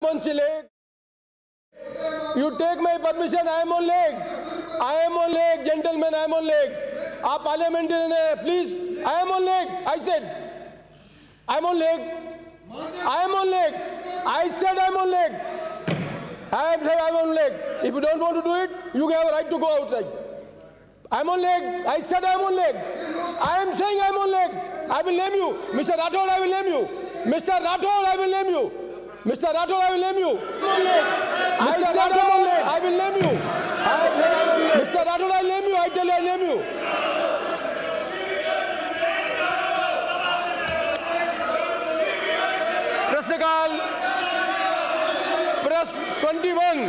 leg. You take my permission. I am on leg. I am on leg, gentlemen. I am on leg. आप parliamentarian है, please. I am on leg. I said. I am on leg. I am on leg. I said I am on leg. I am said I am on leg. If you don't want to do it, you have a right to go outside. I am on leg. I said I am on leg. I am saying I am on leg. I will name you, Mr. Rathod. I will name you, Mr. Rathod. I will name you, Mr. Rathod. I will name you. On leg. I said I am on leg. I will name you. Mr. Rathod. I will name you. I tell you, I name you. प्रश्नकाल press 21.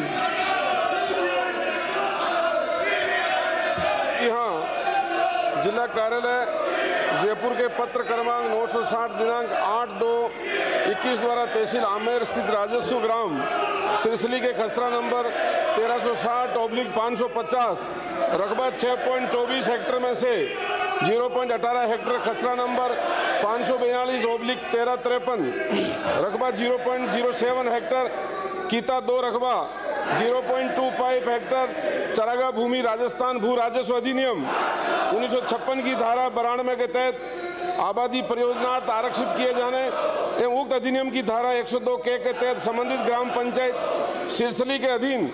यहाँ जिला कार्यालय जयपुर के पत्र क्रमांक 960 दिनांक 8/2/21 द्वारा तहसील आमेर स्थित राजस्व ग्राम सिरसली के खसरा नंबर 1360/550 रकबा 6.24 हेक्टेयर में से 0.18 हेक्टेयर खसरा नंबर 542/1353 रकबा 0.07 हेक्टेयर कीता 2 रकबा 0.25 हेक्टेयर चरागा भूमि राजस्थान भू राजस्व अधिनियम 1956 की धारा 92 के तहत आबादी परियोजनार्थ आरक्षित किए जाने एवं उक्त अधिनियम की धारा 102 के तहत संबंधित ग्राम पंचायत सिरसली के अधीन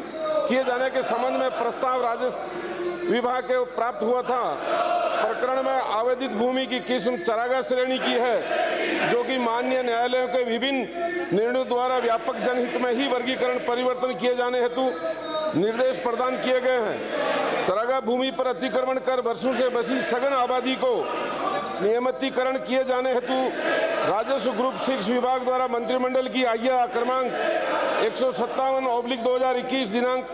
किए जाने के संबंध में प्रस्ताव राजस्व विभाग के प्राप्त हुआ था। प्रकरण में आवेदित भूमि की किस्म चरागा श्रेणी की है, जो कि माननीय न्यायालयों के विभिन्न निर्णयों द्वारा व्यापक जनहित में ही वर्गीकरण परिवर्तन किए जाने हेतु निर्देश प्रदान किए गए हैं। चरागा भूमि पर अतिक्रमण कर वर्षों से बसी सघन आबादी को नियमितीकरण किए जाने हेतु राजस्व ग्रुप 6 विभाग द्वारा मंत्रिमंडल की आज्ञा क्रमांक 157/2021 दिनांक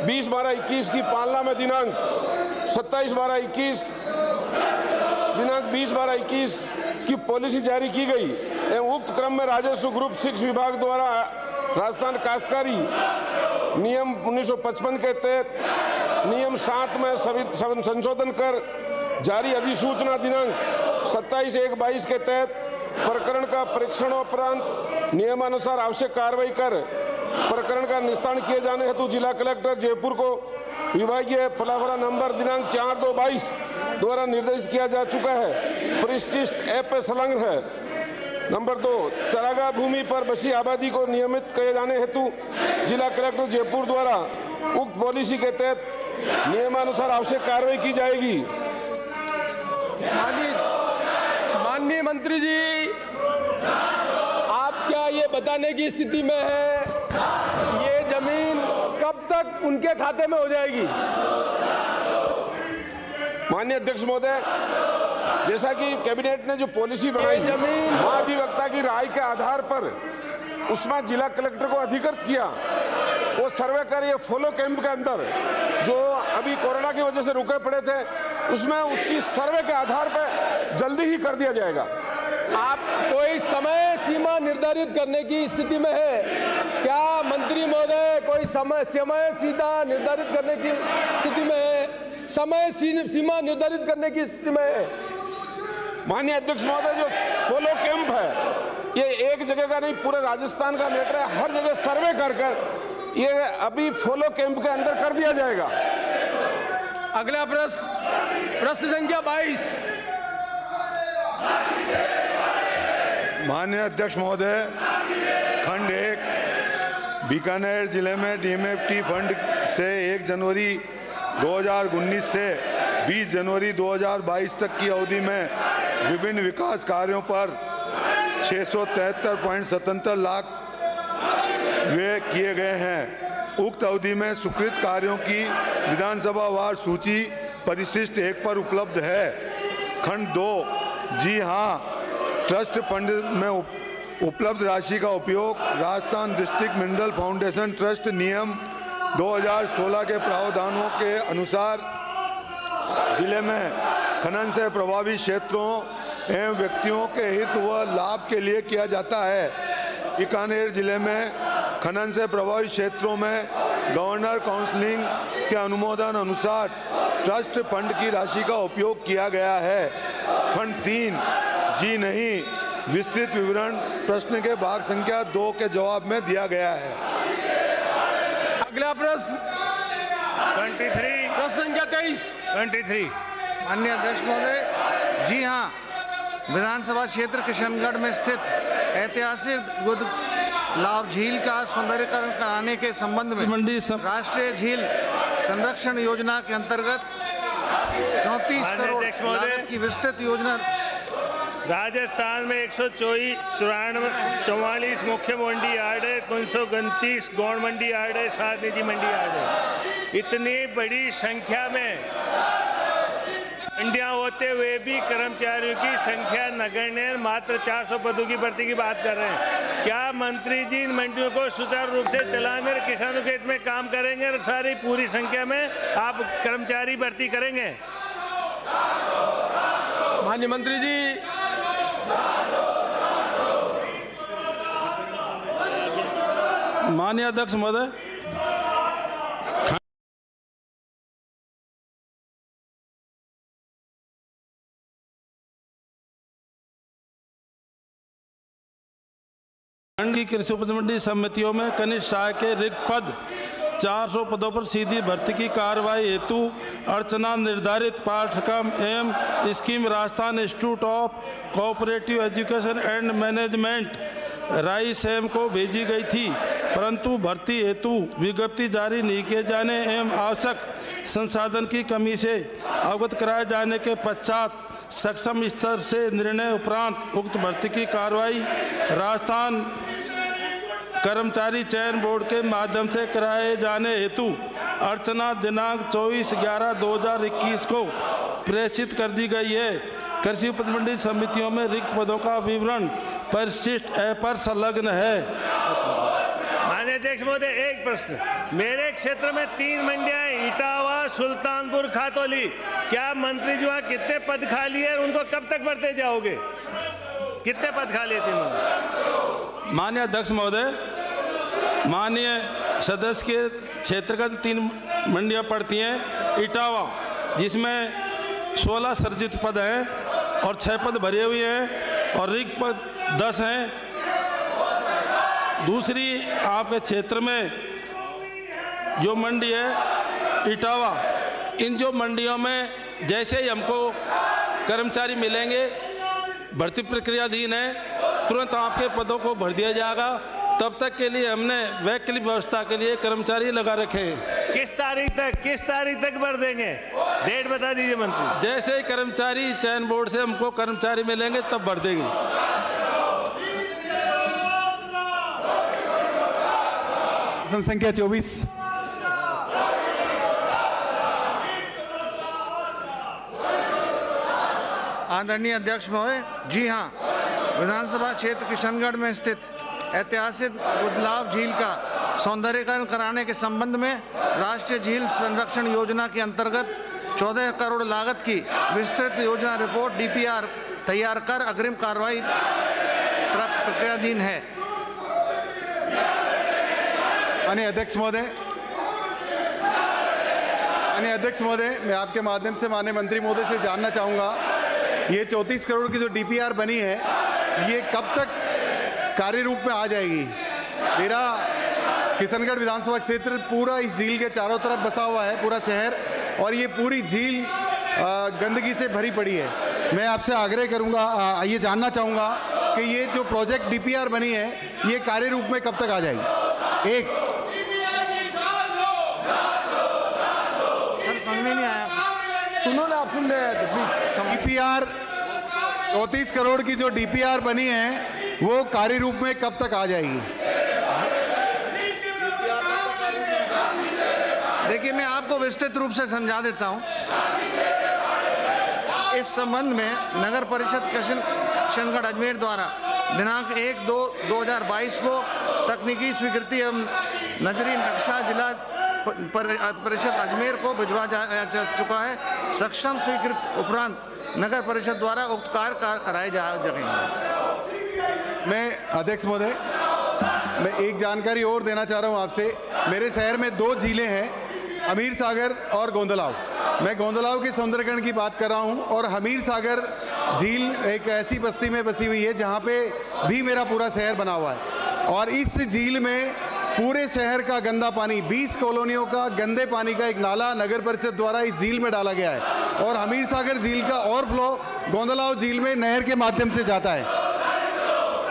20/12/21 की पालना में दिनांक 27/12/21 दिनांक 20/12/21 की पॉलिसी जारी की गई एवं उक्त क्रम में राजस्व ग्रुप 6 विभाग द्वारा राजस्थान काश्तकारी नियम 1955 के तहत नियम 7 में संशोधन कर जारी अधिसूचना दिनांक 27/1/22 के तहत प्रकरण का परीक्षणोपरांत नियमानुसार आवश्यक कार्रवाई कर प्रकरण का निस्तारण किए जाने हेतु जिला कलेक्टर जयपुर को विभागीय फलाफला नंबर दिनांक 4/2/22 द्वारा निर्देशित किया जा चुका है। परिशिष्ट ऐप पे संलग्न है। नंबर 2, चरागा भूमि पर बसी आबादी को नियमित किए जाने हेतु जिला कलेक्टर जयपुर द्वारा उक्त पॉलिसी के तहत नियमानुसार आवश्यक कार्रवाई की जाएगी। माननीय मंत्री जी, आप क्या ये बताने की स्थिति में है ये जमीन कब तक उनके खाते में हो जाएगी? माननीय अध्यक्ष महोदय, जैसा कि कैबिनेट ने जो पॉलिसी बनाई जमीन महाधिवक्ता की राय के आधार पर उसमें जिला कलेक्टर को अधिकृत किया, वो सर्वे कर ये फॉलो कैंप के अंदर जो अभी कोरोना की वजह से रुके पड़े थे उसमें उसकी सर्वे के आधार पर जल्दी ही कर दिया जाएगा। आप कोई समय सीमा निर्धारित करने की स्थिति में है क्या मंत्री महोदय? कोई समय सीधा निर्धारित करने की स्थिति में है? समय सीमा निर्धारित करने की स्थिति में है? माननीय अध्यक्ष महोदय, जो फॉलो कैंप है ये एक जगह का नहीं, पूरे राजस्थान का मैटर है। हर जगह सर्वे कर ये अभी फॉलो कैंप के अंदर कर दिया जाएगा। अगला प्रश्न संख्या 22। माननीय अध्यक्ष महोदय, खंड 1 बीकानेर जिले में डीएमएफटी फंड से 1 जनवरी 2019 से 20 जनवरी 2022 तक की अवधि में विभिन्न विकास कार्यों पर 673.77 लाख व्यय किए गए हैं। उक्त अवधि में स्वीकृत कार्यों की विधानसभा वार सूची परिशिष्ट 1 पर उपलब्ध है। खंड 2, जी हाँ, ट्रस्ट फंड में उपलब्ध राशि का उपयोग Rajasthan district mineral foundation trust नियम 2016 के प्रावधानों के अनुसार जिले में खनन से प्रभावित क्षेत्रों एवं व्यक्तियों के हित व लाभ के लिए किया जाता है। बीकानेर जिले में खनन से प्रभावित क्षेत्रों में गवर्नर काउंसिलिंग के अनुमोदन अनुसार ट्रस्ट फंड की राशि का उपयोग किया गया है। खंड 3, जी नहीं, विस्तृत विवरण प्रश्न के भाग संख्या 2 के जवाब में दिया गया है। अगला प्रश्न 23 प्रश्न संख्या 23। 23 माननीय अध्यक्ष महोदय, जी हाँ, विधानसभा क्षेत्र किशनगढ़ में स्थित ऐतिहासिक गुदलाव झील का सौंदर्यीकरण कराने के संबंध में राष्ट्रीय झील संरक्षण योजना के अंतर्गत 34 करोड़ लागत की विस्तृत योजना। राजस्थान में 144 मुख्य मंडी यार्ड है, 329 गौण मंडी यार्ड है, 7 निजी मंडी यार्ड है। इतनी बड़ी संख्या में मंडियां होते हुए भी कर्मचारियों की संख्या नगण्य, मात्र 400 पदों की भर्ती की बात कर रहे हैं। क्या मंत्री जी इन मंडियों को सुचारू रूप से चलाने और किसानों के हित में काम करेंगे और सारी पूरी संख्या में आप कर्मचारी भर्ती करेंगे? माननीय मंत्री जी। माननीय अध्यक्ष महोदय, खंड की कृषि उपज मंडी समितियों में कनिष्ठ सहायक के रिक्त पद 400 पदों पर सीधी भर्ती की कार्रवाई हेतु अर्चना निर्धारित पाठ्यक्रम एवं scheme Rajasthan institute of cooperative education and management Raisen को भेजी गई थी, परंतु भर्ती हेतु विज्ञप्ति जारी नहीं किए जाने एवं आवश्यक संसाधन की कमी से अवगत कराए जाने के पश्चात सक्षम स्तर से निर्णय उपरांत उक्त भर्ती की कार्रवाई राजस्थान कर्मचारी चयन बोर्ड के माध्यम से कराए जाने हेतु अर्चना दिनांक 24/11/2021 को प्रेषित कर दी गई है। कृषि उपज मंडी समितियों में रिक्त पदों का विवरण परिशिष्ट ए पर संलग्न है। माननीय अध्यक्ष महोदय, एक प्रश्न। मेरे क्षेत्र में 3 मंडियां हैं, इटावा, सुल्तानपुर, खातौली। क्या मंत्री जी वहाँ कितने पद खाली है, उनको कब तक भरते जाओगे? कितने पद खाली है 3? माननीय अध्यक्ष महोदय, माननीय सदस्य के क्षेत्रगत 3 मंडियां पड़ती हैं। इटावा, जिसमें 16 सर्जित पद हैं और 6 पद भरे हुए हैं और रिक्त पद 10 हैं। दूसरी आपके क्षेत्र में जो मंडी है इटावा, इन जो मंडियों में जैसे ही हमको कर्मचारी मिलेंगे, भर्ती प्रक्रियाधीन है, तुरंत आपके पदों को भर दिया जाएगा। तब तक के लिए हमने वैकल्पिक व्यवस्था के लिए कर्मचारी लगा रखे हैं। किस तारीख तक भर देंगे? डेट बता दीजिए मंत्री। जैसे ही कर्मचारी चयन बोर्ड से हमको कर्मचारी मिलेंगे तब भर देंगे। प्रश्न संख्या 24। आदरणीय अध्यक्ष महोदय, जी हाँ, विधानसभा क्षेत्र किशनगढ़ में स्थित ऐतिहासिक गुदलाव झील का सौंदर्यीकरण कराने के संबंध में राष्ट्रीय झील संरक्षण योजना के अंतर्गत 14 करोड़ लागत की विस्तृत योजना रिपोर्ट DPR तैयार कर अग्रिम कार्रवाई प्रक्रियाधीन है। माननीय अध्यक्ष महोदय, मैं आपके माध्यम से माननीय मंत्री महोदय से जानना चाहूँगा, ये 34 करोड़ की जो DPR बनी है, ये कब तक कार्य रूप में आ जाएगी? मेरा किशनगढ़ विधानसभा क्षेत्र पूरा इस झील के चारों तरफ बसा हुआ है, पूरा शहर, और ये पूरी झील गंदगी से भरी पड़ी है। मैं आपसे आग्रह करूँगा, ये जानना चाहूँगा कि ये जो प्रोजेक्ट DPR बनी है, ये कार्य रूप में कब तक आ जाएगी? एक सर, समझ में नहीं आया। सुनो ना, आप सुन रहे हैं तो प्लीज। DPR 34 करोड़ की जो DPR बनी है, वो कार्य रूप में कब तक आ जाएगी? देखिए, मैं आपको विस्तृत रूप से समझा देता हूं। इस संबंध में नगर परिषद किशनगढ़ अजमेर द्वारा दिनांक 1/2/2022 को तकनीकी स्वीकृति एवं नजरी नक्शा जिला परिषद अजमेर को भिजवा जा चुका है। सक्षम स्वीकृत उपरांत नगर परिषद द्वारा उक्त कार्य कराए जाएंगे। मैं अध्यक्ष महोदय, मैं एक जानकारी और देना चाह रहा हूं आपसे। मेरे शहर में 2 झीलें हैं, हमीर सागर और गोंदलाव। मैं गोंदलाव के सौंदर्यीकरण की बात कर रहा हूं और हमीर सागर झील एक ऐसी बस्ती में बसी हुई है जहाँ पे भी मेरा पूरा शहर बना हुआ है, और इस झील में पूरे शहर का गंदा पानी, 20 कॉलोनियों का गंदे पानी का एक नाला नगर परिषद द्वारा इस झील में डाला गया है, और हमीर सागर झील का ओवरफ्लो गोंदलाव झील में नहर के माध्यम से जाता है।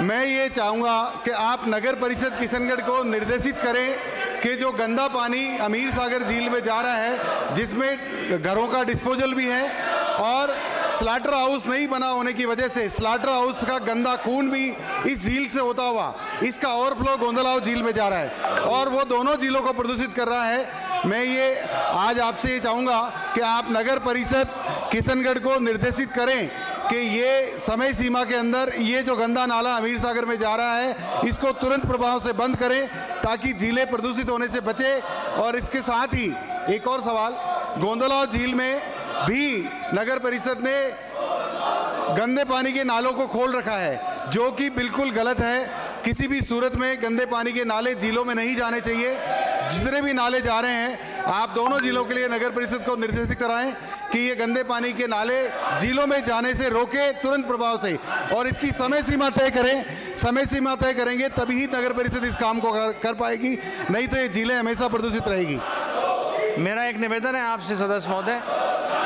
मैं ये चाहूँगा कि आप नगर परिषद किशनगढ़ को निर्देशित करें कि जो गंदा पानी हमीर सागर झील में जा रहा है, जिसमें घरों का डिस्पोजल भी है और स्लाटर हाउस नहीं बना होने की वजह से स्लाटर हाउस का गंदा खून भी इस झील से होता हुआ इसका ओवरफ्लो गोंदलाव झील में जा रहा है, और वो दोनों झीलों को प्रदूषित कर रहा है। मैं ये आज आपसे ये चाहूँगा कि आप नगर परिषद किशनगढ़ को निर्देशित करें कि ये समय सीमा के अंदर ये जो गंदा नाला हमीर सागर में जा रहा है इसको तुरंत प्रभाव से बंद करें, ताकि झीलें प्रदूषित होने से बचे। और इसके साथ ही एक और सवाल, गोंदलाव झील में भी नगर परिषद ने गंदे पानी के नालों को खोल रखा है, जो कि बिल्कुल गलत है। किसी भी सूरत में गंदे पानी के नाले झीलों में नहीं जाने चाहिए। जितने भी नाले जा रहे हैं, आप दोनों झीलों के लिए नगर परिषद को निर्देशित कराएं कि ये गंदे पानी के नाले झीलों में जाने से रोके तुरंत प्रभाव से, और इसकी समय सीमा तय करें। समय सीमा तय करेंगे तभी ही नगर परिषद इस काम को कर पाएगी, नहीं तो ये झीलें हमेशा प्रदूषित रहेगी। मेरा एक निवेदन है आपसे सदस्य महोदय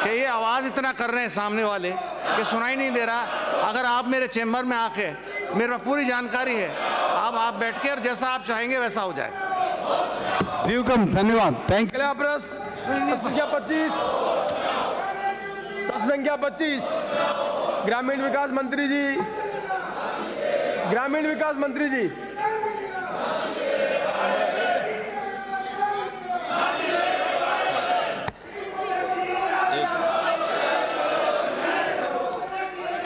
कि ये आवाज़ इतना कर रहे हैं सामने वाले कि सुनाई नहीं दे रहा। अगर आप मेरे चेम्बर में आके, मेरे पास पूरी जानकारी है, अब आप बैठ के और जैसा आप चाहेंगे वैसा हो जाए। जीवकम, धन्यवाद, थैंक यू। अगला प्रश्न संख्या 25, प्रश्न संख्या 25, ग्रामीण विकास मंत्री जी, ग्रामीण विकास मंत्री जी।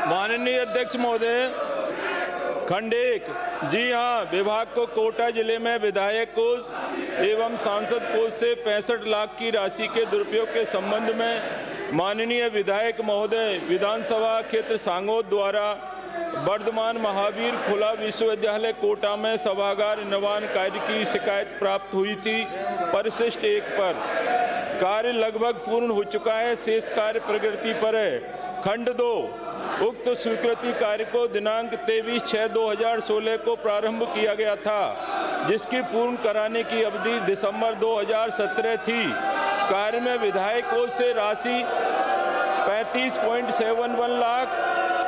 माननीय अध्यक्ष महोदय, खंड 1, जी हाँ, विभाग को कोटा जिले में विधायक कोष एवं सांसद कोष से 65 लाख की राशि के दुरुपयोग के संबंध में माननीय विधायक महोदय विधानसभा क्षेत्र सांगोद द्वारा वर्धमान महावीर खुला विश्वविद्यालय कोटा में सभागार निर्माण कार्य की शिकायत प्राप्त हुई थी। परिशिष्ट 1 पर कार्य लगभग पूर्ण हो चुका है, शेष कार्य प्रगति पर है। खंड 2, उक्त स्वीकृति कार्य को दिनांक 23/6/2016 को प्रारंभ किया गया था, जिसकी पूर्ण कराने की अवधि दिसंबर 2017 थी। कार्य में विधायक कोष से राशि 35.71 लाख,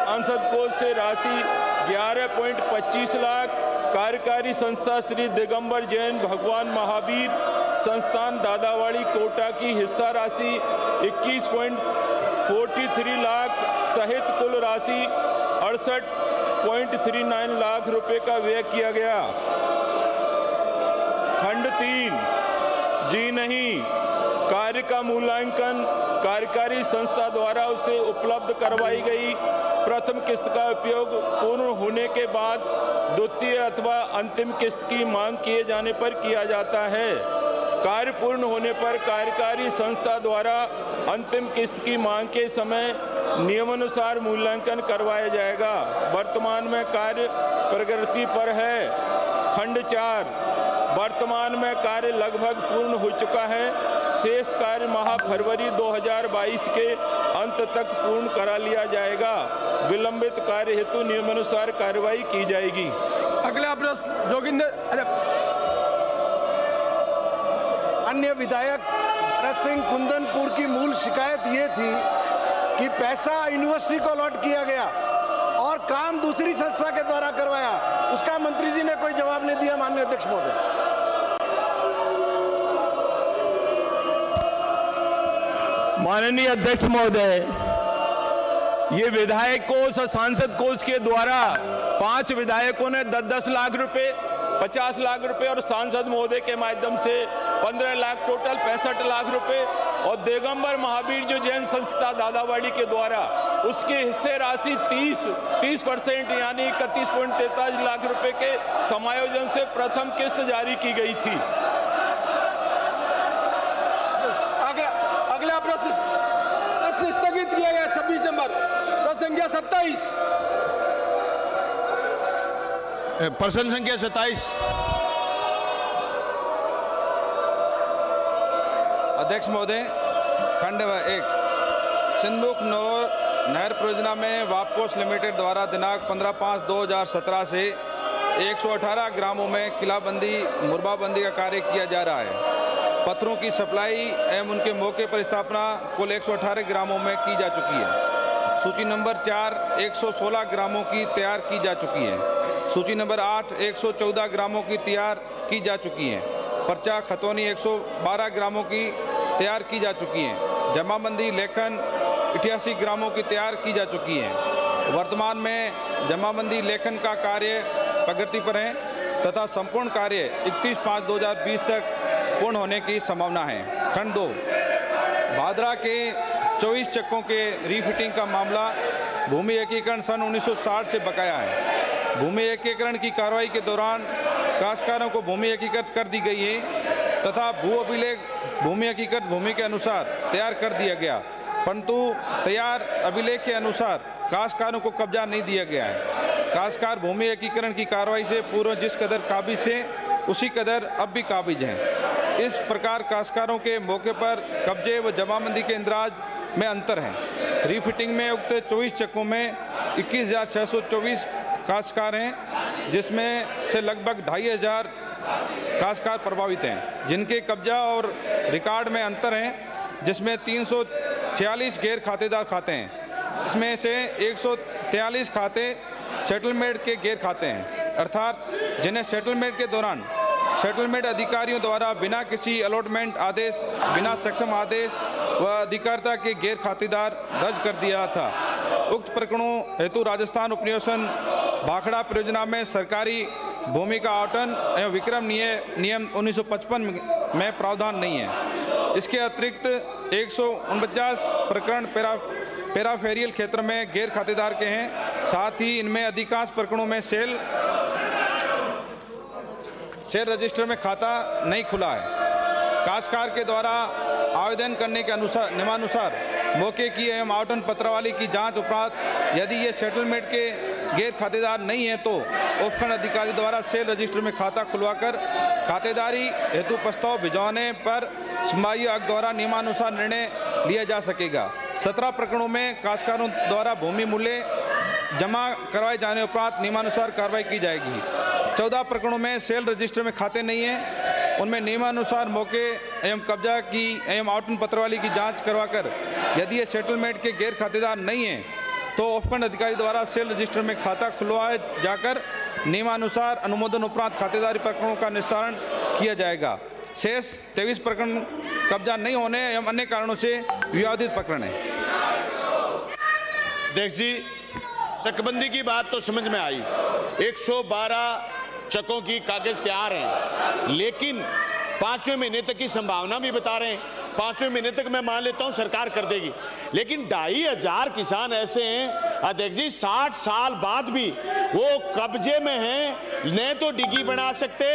सांसद कोष से राशि 11.25 लाख, कार्यकारी संस्था श्री दिगंबर जैन भगवान महावीर संस्थान दादावाड़ी कोटा की हिस्सा राशि 21.43 लाख सहित कुल राशि 68.39 लाख रुपए का व्यय किया गया। खंड 3, जी नहीं, कार्य का मूल्यांकन कार्यकारी संस्था द्वारा उसे उपलब्ध करवाई गई प्रथम किस्त का उपयोग पूर्ण होने के बाद द्वितीय अथवा अंतिम किस्त की मांग किए जाने पर किया जाता है। कार्य पूर्ण होने पर कार्यकारी संस्था द्वारा अंतिम किस्त की मांग के समय नियमानुसार मूल्यांकन करवाया जाएगा। वर्तमान में कार्य प्रगति पर है। खंड 4, वर्तमान में कार्य लगभग पूर्ण हो चुका है, शेष कार्य माह फरवरी 2022 के अंत तक पूर्ण करा लिया जाएगा। विलंबित कार्य हेतु नियमानुसार कार्रवाई की जाएगी। अगला प्रश्न जोगिंदर। अन्य विधायक भरत सिंह कुंदनपुर की मूल शिकायत ये थी कि पैसा यूनिवर्सिटी को अलॉट किया गया और काम दूसरी संस्था के द्वारा करवाया, उसका मंत्री जी ने कोई जवाब नहीं दिया। माननीय अध्यक्ष महोदय, माननीय अध्यक्ष महोदय, ये विधायक कोष और सांसद कोष के द्वारा 5 विधायकों ने 10-10 लाख रुपए, 50 लाख रुपए और सांसद महोदय के माध्यम से 15 लाख, टोटल 65 लाख रुपए, और दिगंबर महावीर जो जैन संस्था दादावाड़ी के द्वारा उसके हिस्से राशि 30% यानी 31.43 लाख रुपए के समायोजन से प्रथम किस्त जारी की गई थी। अगला प्रश्न स्थगित किया गया। 26 नंबर प्रश्न संख्या 27, प्रश्न संख्या 27। अध्यक्ष महोदय, खंड 1, सिंधुक नहर परियोजना में वापकोस लिमिटेड द्वारा दिनांक 15/5/2017 से 118 ग्रामों में किलाबंदी मुरबाबंदी का कार्य किया जा रहा है। पत्थरों की सप्लाई एवं उनके मौके पर स्थापना कुल 118 ग्रामों में की जा चुकी है। सूची नंबर 4 116 ग्रामों की तैयार की जा चुकी है। सूची नंबर 8 114 ग्रामों की तैयार की जा चुकी है। पर्चा खतौनी 112 ग्रामों की तैयार की जा चुकी हैं। जमाबंदी लेखन 88 ग्रामों की तैयार की जा चुकी है। वर्तमान में जमाबंदी लेखन का कार्य प्रगति पर है तथा संपूर्ण कार्य 31/5/2020 तक पूर्ण होने की संभावना है। खंड 2 भादरा के 24 चक्कों के रीफिटिंग का मामला भूमि एकीकरण सन 1960 से बकाया है। भूमि एकीकरण की कार्रवाई के दौरान काश्तकारों को भूमि एकीकृत कर दी गई है तथा भू अभिलेख भूमि एकीकृत भूमि के अनुसार तैयार कर दिया गया, परंतु तैयार अभिलेख के अनुसार काश्तकारों को कब्जा नहीं दिया गया है। काश्तकार भूमि एकीकरण की कार्रवाई से पूर्व जिस कदर काबिज थे उसी कदर अब भी काबिज हैं। इस प्रकार काश्तकारों के मौके पर कब्जे व जमाबंदी के इंदराज में अंतर है। रीफिटिंग में उक्त 24 चक्कों में 21,624 काश्तकार हैं, जिसमें से लगभग 2,500 काश्तकार प्रभावित हैं, जिनके कब्जा और रिकॉर्ड में अंतर है, जिसमें 346 गैर खातेदार खाते हैं। इसमें से 143 खाते सेटलमेंट के गैर खाते हैं, अर्थात जिन्हें सेटलमेंट के दौरान सेटलमेंट अधिकारियों द्वारा बिना किसी अलॉटमेंट आदेश, बिना सक्षम आदेश व अधिकारिता के गैर खातेदार दर्ज कर दिया था। उक्त प्रकरणों हेतु राजस्थान उपनिवेशन भाखड़ा परियोजना में सरकारी भूमि का आवंटन एवं विक्रम नियम 1955 में प्रावधान नहीं है। इसके अतिरिक्त 149 प्रकरण पेराफेरियल क्षेत्र में गैर खातेदार के हैं। साथ ही इनमें अधिकांश प्रकरणों में सेल रजिस्टर में खाता नहीं खुला है। काश्तकार के द्वारा आवेदन करने के नियमानुसार मौके की एवं आवंटन पत्रावली की जांच उपरांत यदि ये सेटलमेंट के गैर खातेदार नहीं है तो उपखंड अधिकारी द्वारा सेल रजिस्टर में खाता खुलवाकर खातेदारी हेतु प्रस्ताव भिजवाने पर संभागीय आयुक्त द्वारा नियमानुसार निर्णय लिया जा सकेगा। 17 प्रकरणों में काश्तकारों द्वारा भूमि मूल्य जमा करवाए जाने उपरांत नियमानुसार कार्रवाई की जाएगी। 14 प्रकरणों में सेल रजिस्टर में खाते नहीं हैं, उनमें नियमानुसार मौके एवं कब्जा की एवं आवंटन पत्रावली की जांच करवाकर यदि ये सेटलमेंट के गैर खातेदार नहीं हैं तो उपखंड अधिकारी द्वारा सेल रजिस्टर में खाता खुलवाया जाकर नियमानुसार अनुमोदन उपरांत खातेदारी प्रकरणों का निस्तारण किया जाएगा। शेष 23 प्रकरण कब्जा नहीं होने एवं अन्य कारणों से विवादित प्रकरण है। देख जी, चकबंदी की बात तो समझ में आई, 112 चकों की कागज तैयार हैं, लेकिन 5वें महीने तक की संभावना भी बता रहे हैं। 5वें महीने तक मैं मान लेता हूं सरकार कर देगी, लेकिन 2,500 किसान ऐसे हैं अध्यक्ष जी 60 साल बाद भी वो कब्जे में हैं, न तो डिग्गी बना सकते,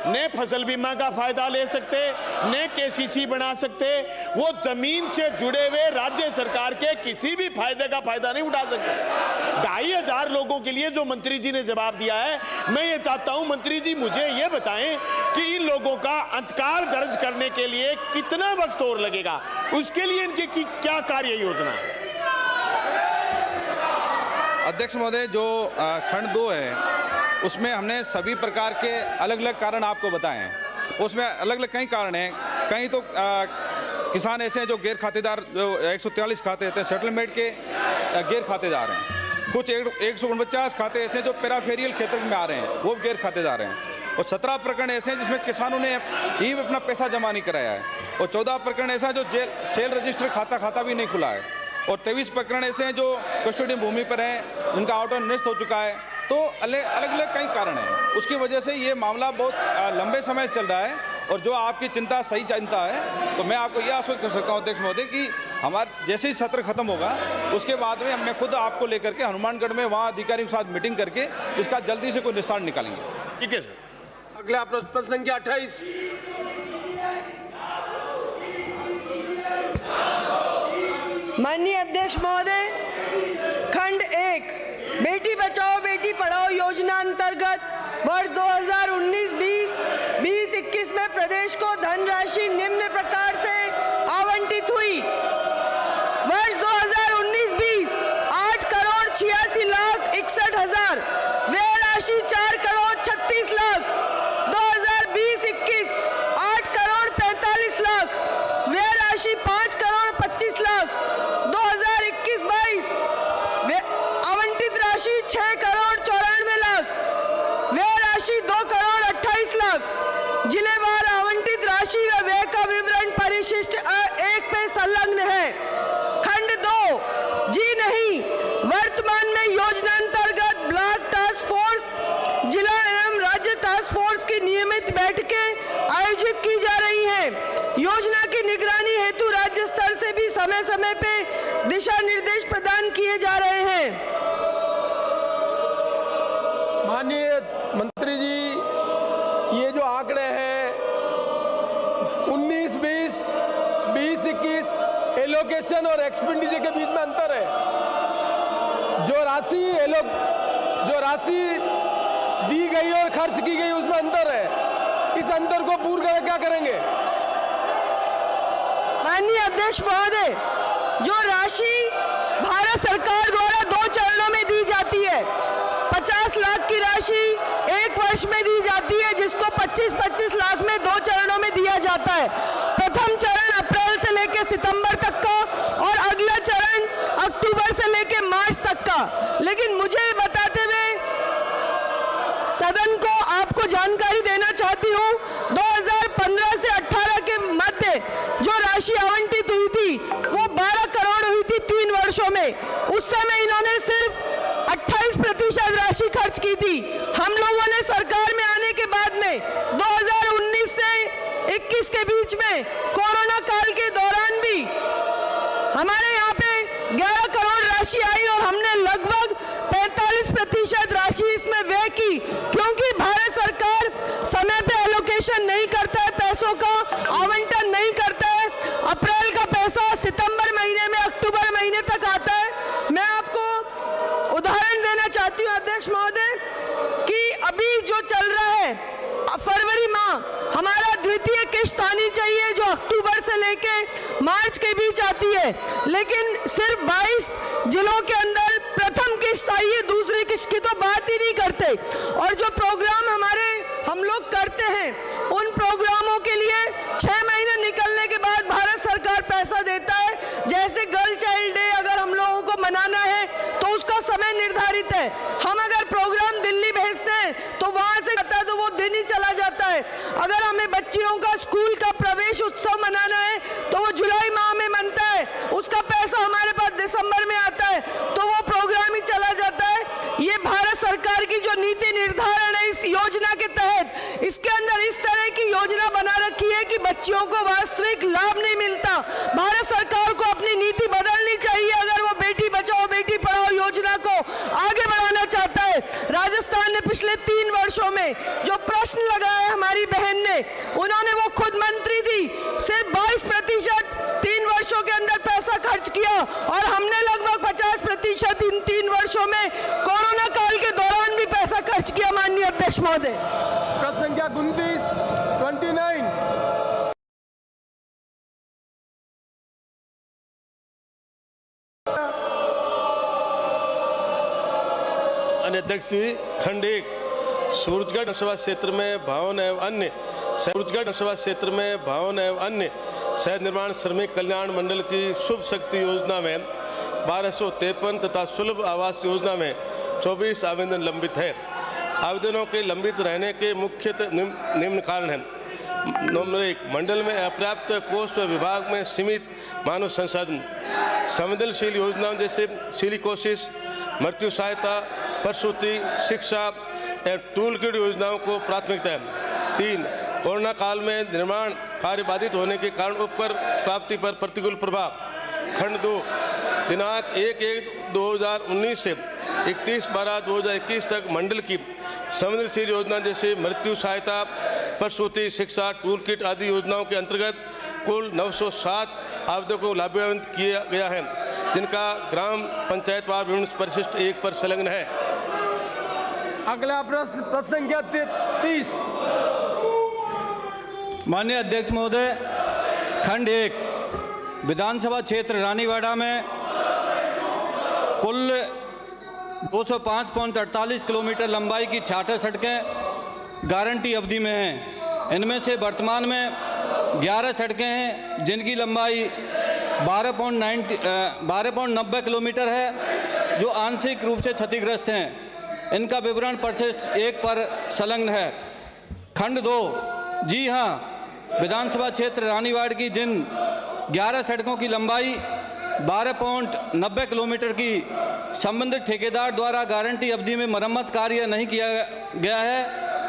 न फसल बीमा का फायदा ले सकते, न केसीसी बना सकते, वो जमीन से जुड़े हुए राज्य सरकार के किसी भी फायदे का फायदा नहीं उठा सकते। 2,500 लोगों के लिए जो मंत्री जी ने जवाब दिया है, मैं ये चाहता हूं मंत्री जी मुझे ये बताएं कि इन लोगों का अंतकार दर्ज करने के लिए कितना वक्त और लगेगा, उसके लिए इनकी क्या कार्य योजना है? अध्यक्ष महोदय, जो खंड 2 है उसमें हमने सभी प्रकार के अलग अलग कारण आपको बताए हैं। उसमें अलग अलग कई कारण हैं। कहीं तो किसान ऐसे हैं जो गैर खातेदार, जो 143 खाते थे सेटलमेंट के गैर खातेदार हैं। कुछ 149 खाते ऐसे जो पेराफेरियल क्षेत्र में आ रहे हैं, वो गैर खातेदार हैं। और 17 प्रकरण ऐसे हैं जिसमें किसानों ने ही अपना पैसा जमा नहीं कराया है। और 14 प्रकरण ऐसा जो सेल रजिस्टर खाता भी नहीं खुला है। और 23 प्रकरण ऐसे हैं जो कस्टोडियन भूमि पर हैं, उनका आवंटन निरस्त हो चुका है। तो अलग अलग कई कारण हैं, उसकी वजह से ये मामला बहुत लंबे समय से चल रहा है। और जो आपकी चिंता सही चिंता है, तो मैं आपको यह आश्वस्त कर सकता हूँ अध्यक्ष महोदय कि हमारे जैसे ही सत्र खत्म होगा उसके बाद में मैं खुद आपको लेकर के हनुमानगढ़ में वहाँ अधिकारियों के साथ मीटिंग करके इसका जल्दी से कोई निस्तारण निकालेंगे। ठीक है सर। अगला प्रश्न संख्या 28। माननीय अध्यक्ष महोदय, खंड 1 बेटी बचाओ बेटी पढ़ाओ योजना अंतर्गत वर्ष 2019-20, 20-21 में प्रदेश को धनराशि निम्न प्रकार से आवंटित हुई। वर्ष 2019-20 योजना की निगरानी हेतु राज्य स्तर से भी समय समय पे दिशा निर्देश प्रदान किए जा रहे हैं। माननीय मंत्री जी, ये जो आंकड़े हैं 19-20, 20-21 एलोकेशन और एक्सपेंडिचर के बीच में अंतर है। जो राशि दी गई और खर्च की गई उसमें अंतर है। इस अंतर को पूर्ण कर क्या करेंगे? माननीय अध्यक्ष महोदय, जो राशि भारत सरकार द्वारा 2 चरणों में दी जाती है, 50 लाख की राशि 1 वर्ष में दी जाती है, जिसको 25-25 लाख में 2 चरणों में दिया जाता है। प्रथम चरण अप्रैल से लेकर सितंबर तक का और अगला चरण अक्टूबर से लेकर मार्च तक का। लेकिन मुझे बताते हुए सदन को आपको जानकारी देना चाहती हूँ, 2015 से 18 के मध्य जो राशि आवंटित हुई थी वो 12 करोड़ हुई थी 3 वर्षों में। उस समय इन्होंने सिर्फ 28% राशि खर्च की थी। हम लोगों ने सरकार में आने के बाद में 2019 से 21 के बीच में कोरोना काल के दौरान भी हमारे यहाँ पे 11 करोड़ राशि आई और हमने लगभग 45% राशि इसमें व्यय की, क्योंकि भारत सरकार समय पे एलोकेशन नहीं करता है, पैसों का आवंटन नहीं करता है। अप्रैल का पैसा सितंबर महीने में अक्टूबर महीने तक आता है। मैं आपको उदाहरण देना चाहती हूँ अध्यक्ष महोदय कि अभी जो चल रहा है फरवरी माह हमारा द्वितीय किश्त आनी चाहिए जो अक्टूबर से लेके मार्च के बीच आती है, लेकिन सिर्फ 22 जिलों के अंदर प्रथम किश्त आई है, दूसरी किश्त की तो बात ही नहीं करते। और जो प्रोग्राम हम लोग करते हैं उन प्रोग्रामों के लिए 6 महीने निकलने के बाद भारत सरकार पैसा देता है। जैसे गर्ल चाइल्ड डे अगर हम लोगों को मनाना है तो उसका समय निर्धारित है। हम अगर प्रोग्राम दिल्ली भेजते हैं तो वहां से आता है तो वो दिन ही चला जाता है। अगर हमें बच्चियों का स्कूल का प्रवेश उत्सव मनाना है तो वो जुलाई माह में मनता है, उसका पैसा हमारे पास दिसंबर में आता है, तो वो प्रोग्राम ही चला जाता है। ये भारत सरकार की जो नीति निर्धारण है इस योजना के तहत, इसके अंदर इस तरह की योजना बना रखी है कि बच्चियों को वास्तविक लाभ नहीं मिलता। भारत सरकार को अपनी नीति बदलनी चाहिए अगर वो बेटी बचाओ बेटी पढ़ाओ योजना को आगे बढ़ाना चाहता है। राजस्थान ने पिछले 3 वर्षों में जो प्रश्न लगाया हमारी बहन ने, उन्होंने, वो खुद मंत्री थी, सिर्फ 22% 3 वर्षों के अंदर पैसा खर्च किया और हमने लगभग 50% इन 3 वर्षों में कोरोना काल के दौरान भी पैसा खर्च किया। माननीय अध्यक्ष महोदय, प्रश्न संख्या 29। अध्यक्ष जी, खंड 1 सूरजगढ़ विधानसभा क्षेत्र में भवन एवं अन्य शहर निर्माण श्रमिक कल्याण मंडल की शुभ शक्ति योजना में 1253 तथा सुलभ आवास योजना में 24 आवेदन लंबित है। आवेदनों के लंबित रहने के मुख्यतः निम्न कारण हैं। नंबर 1, मंडल में अपर्याप्त कोष व विभाग में सीमित मानव संसाधन। संवेदनशील योजनाओं जैसे सिलिकोसिस, मृत्यु सहायता, प्रसूति, शिक्षा एवं टूल किट योजनाओं को प्राथमिकता है। 3, कोरोना काल में निर्माण कार्य बाधित होने के कारण उपकर प्राप्ति पर प्रतिकूल प्रभाव। खंड 2, दिनांक 1/1/2019 से 31/12/2021 तक मंडल की संवेदनशील योजना जैसे मृत्यु सहायता, प्रसूति, शिक्षा, टूल किट आदि योजनाओं के अंतर्गत कुल 907 आवेदकों को लाभान्वित किया गया है, जिनका ग्राम पंचायतवार विवरण परिशिष्ट 1 पर संलग्न है। अगला प्रश्न संख्या 30। माननीय अध्यक्ष महोदय, खंड 1 विधानसभा क्षेत्र रानीवाड़ा में कुल 205.48 किलोमीटर लंबाई की 66 सड़कें गारंटी अवधि में हैं। इनमें से वर्तमान में 11 सड़कें हैं जिनकी लंबाई 12.90 किलोमीटर है, जो आंशिक रूप से क्षतिग्रस्त हैं। इनका विवरण परिशिष्ट 1 पर संलग्न है। खंड 2, जी हाँ, विधानसभा क्षेत्र रानीवाड़ की जिन 11 सड़कों की लंबाई 12.90 किलोमीटर की संबंधित ठेकेदार द्वारा गारंटी अवधि में मरम्मत कार्य नहीं किया गया है,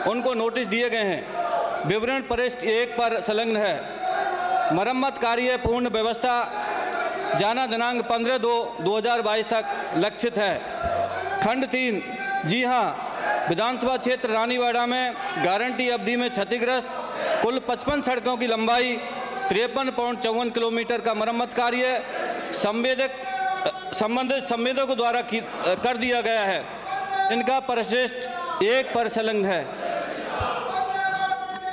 उनको नोटिस दिए गए हैं। विवरण परिशिष्ट 1 पर संलग्न है। मरम्मत कार्य पूर्ण व्यवस्था जाना दिनांक 15/2/2022 तक लक्षित है। खंड 3, जी हाँ, विधानसभा क्षेत्र रानीवाड़ा में गारंटी अवधि में क्षतिग्रस्त कुल 55 सड़कों की लंबाई 53.54 किलोमीटर का मरम्मत कार्य संबंधित संवेदकों द्वारा कर दिया गया है। इनका परिशिष्ट 1 पर संलग्न है।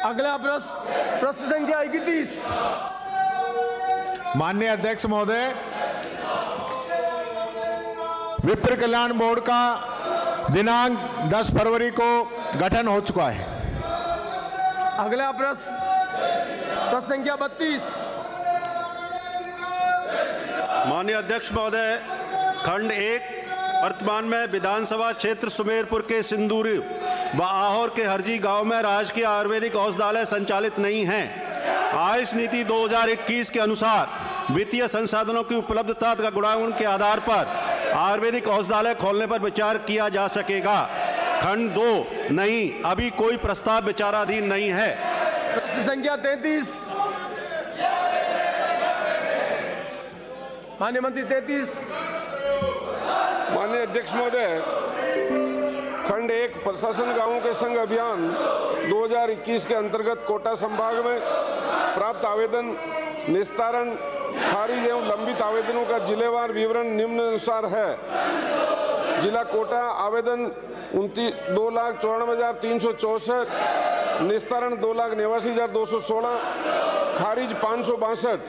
अगला प्रश्न संख्या 31। माननीय अध्यक्ष महोदय, विप्र कल्याण बोर्ड का दिनांक 10 फरवरी को गठन हो चुका है। अगला प्रश्न संख्या 32। माननीय अध्यक्ष महोदय, खंड 1 वर्तमान में विधानसभा क्षेत्र सुमेरपुर के सिंदूरी व आहोर के हरजी गांव में राजकीय आयुर्वेदिक औषधालय संचालित नहीं है। आयुष नीति 2021 के अनुसार वित्तीय संसाधनों की उपलब्धता का गुणांकन के आधार पर आयुर्वेदिक औषधालय खोलने पर विचार किया जा सकेगा। खंड 2, नहीं, अभी कोई प्रस्ताव विचाराधीन नहीं है। प्रश्न संख्या 33। माननीय मंत्री 33। माननीय अध्यक्ष महोदय, खंड 1 प्रशासन गांवों के संघ अभियान 2021 के अंतर्गत कोटा संभाग में प्राप्त आवेदन निस्तारण, खारिज एवं लंबित आवेदनों का जिलेवार विवरण निम्नानुसार है। जिला कोटा आवेदन 2,94,364, निस्तारण 2,89,216, खारिज 562,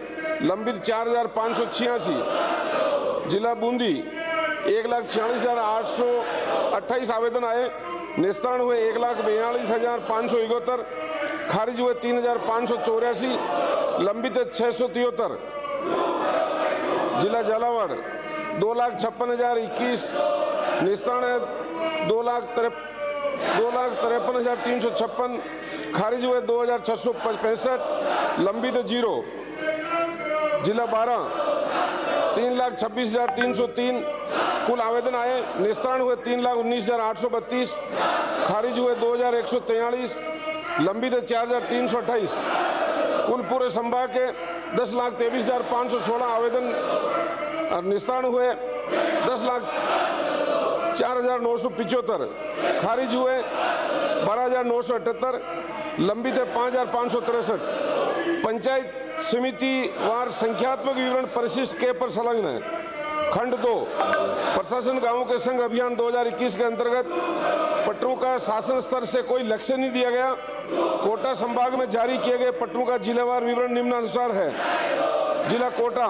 लंबित 4,586। जिला बूंदी 1,46,828 आवेदन आए, निस्तारण हुए 1,42,571, खारिज हुए 3,584, लंबित 673। जिला झालावाड़ 2,56,021, निस्तारण है 2,53,356, खारिज हुए 2,665, लंबित 0। जिला 12 3,26,303, कुल आवेदन आए, निस्तारण हुए 3,19,832, खारिज हुए 2,143, लंबित 4,328। कुल पूरे संभाग के 10,23,516 आवेदन और निस्तारण हुए 10,04,975, खारिज हुए 12,978, लंबित है 5,563। पंचायत समिति वार संख्यात्मक विवरण परिशिष्ट के पर संलग्न है। खंड 2 प्रशासन गांवों के संघ अभियान 2021 के अंतर्गत पट्टों का शासन स्तर से कोई लक्ष्य नहीं दिया गया। कोटा संभाग में जारी किए गए पट्टों का जिलेवार विवरण निम्नानुसार है। जिला कोटा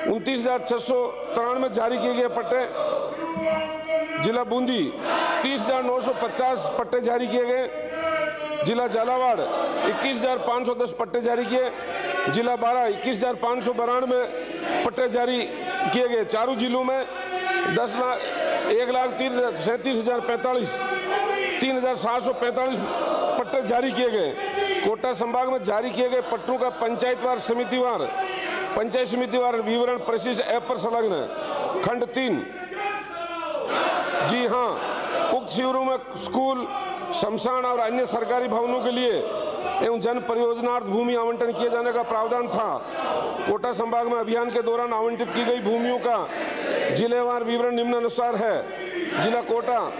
29,693 जारी किए गए पट्टे। जिला बूंदी 30,950 पट्टे जारी किए गए। जिला झालावाड़ 21,510 पट्टे जारी किए। जिला 12 21,592 पट्टे जारी किए गए। चारों जिलों में 1,37,045 3,745 पट्टे जारी किए गए। कोटा संभाग में जारी किए गए पट्टों का पंचायत समितिवार विवरण परिशिष्ट ऐप पर संलग्न है। खंड 3 जी हाँ, उक्त शिविरों में स्कूल, शमशान और अन्य सरकारी भवनों के लिए एवं जन परियोजनार्थ भूमि आवंटन किए जाने का प्रावधान था। कोटा संभाग में अभियान के दौरान आवंटित की गई भूमियों का जिलेवार विवरण निम्नानुसार है। जिला कोटा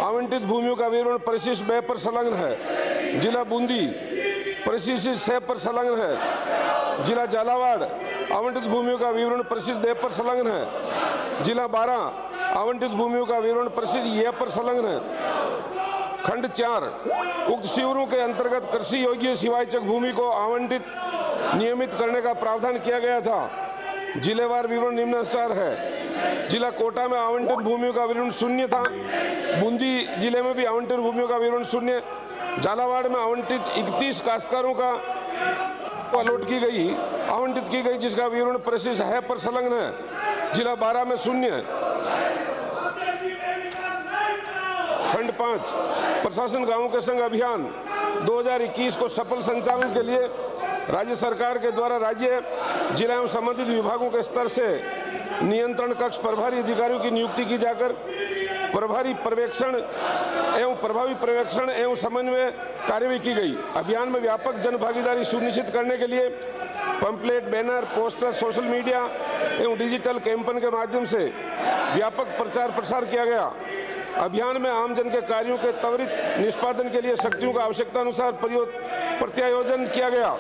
आवंटित भूमियों का विवरण परिशिष्ट 2 पर संलग्न है। जिला बूंदी परिशिष्ट 6 पर संलग्न है। जिला झालावाड़ आवंटित भूमियों का विवरण परिशिष्ट 2 पर संलग्न है। जिला 12 आवंटित भूमियों का विवरण परिशिष्ट ए पर संलग्न है। खंड 4 उक्त शिविरों के अंतर्गत कृषि योग्य सिवायचक भूमि को आवंटित नियमित करने का प्रावधान किया गया था। जिलेवार विवरण निम्नानुसार है। जिला कोटा में आवंटित भूमियों का विवरण 0 था। बूंदी जिले में भी आवंटित भूमियों का विवरण 0। झालावाड़ में आवंटित 31 काश्तकारों का अलॉट की गई, आवंटित की गई, जिसका विवरण परिशिष्ट है पर संलग्न है। जिला 12 में 0 है। खंड 5 प्रशासन गांवों के संघ अभियान 2021 को सफल संचालन के लिए राज्य सरकार के द्वारा राज्य, जिला एवं संबंधित विभागों के स्तर से नियंत्रण कक्ष प्रभारी अधिकारियों की नियुक्ति की जाकर प्रभावी पर्यवेक्षण एवं समन्वय कार्यवाही की गई। अभियान में व्यापक जन भागीदारी सुनिश्चित करने के लिए pamphlet, banner, poster, social media एवं डिजिटल कैंपेन के माध्यम से व्यापक प्रचार प्रसार किया गया। अभियान में आमजन के कार्यों के त्वरित निष्पादन के लिए शक्तियों का आवश्यकता अनुसार प्रत्यायोजन किया गया।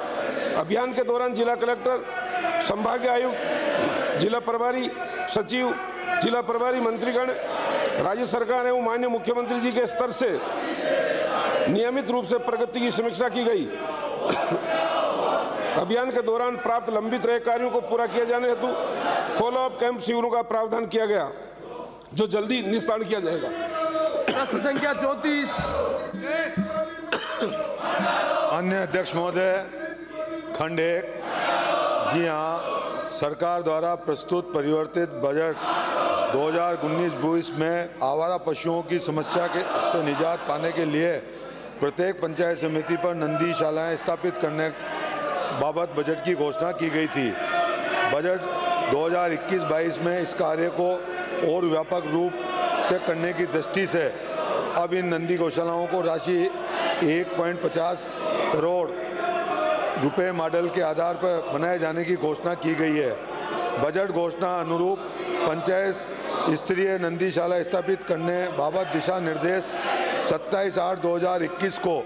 अभियान के दौरान जिला कलेक्टर, संभागीय आयुक्त, जिला प्रभारी सचिव, जिला प्रभारी मंत्रीगण, राज्य सरकार एवं माननीय मुख्यमंत्री जी के स्तर से नियमित रूप से प्रगति की समीक्षा की गई। अभियान के दौरान प्राप्त लंबित रहे कार्यों को पूरा किए जाने हेतु फॉलोअप कैंप शिविरों का प्रावधान किया गया, जो जल्दी निस्तारण किया जाएगा। प्रश्न संख्या 34। अन्य अध्यक्ष महोदय, खंड 1। जी हाँ, सरकार द्वारा प्रस्तुत परिवर्तित बजट 2019-20 में आवारा पशुओं की समस्या से निजात पाने के लिए प्रत्येक पंचायत समिति पर नंदीशालाएं स्थापित करने बाबत बजट की घोषणा की गई थी। बजट 2021-22 में इस कार्य को और व्यापक रूप से करने की दृष्टि से अब इन नंदी गौशालाओं को राशि 1.50 करोड़ रुपए मॉडल के आधार पर बनाए जाने की घोषणा की गई है। बजट घोषणा अनुरूप पंचायत स्तरीय नंदीशाला स्थापित करने बाबत दिशा निर्देश 27/8/2021 को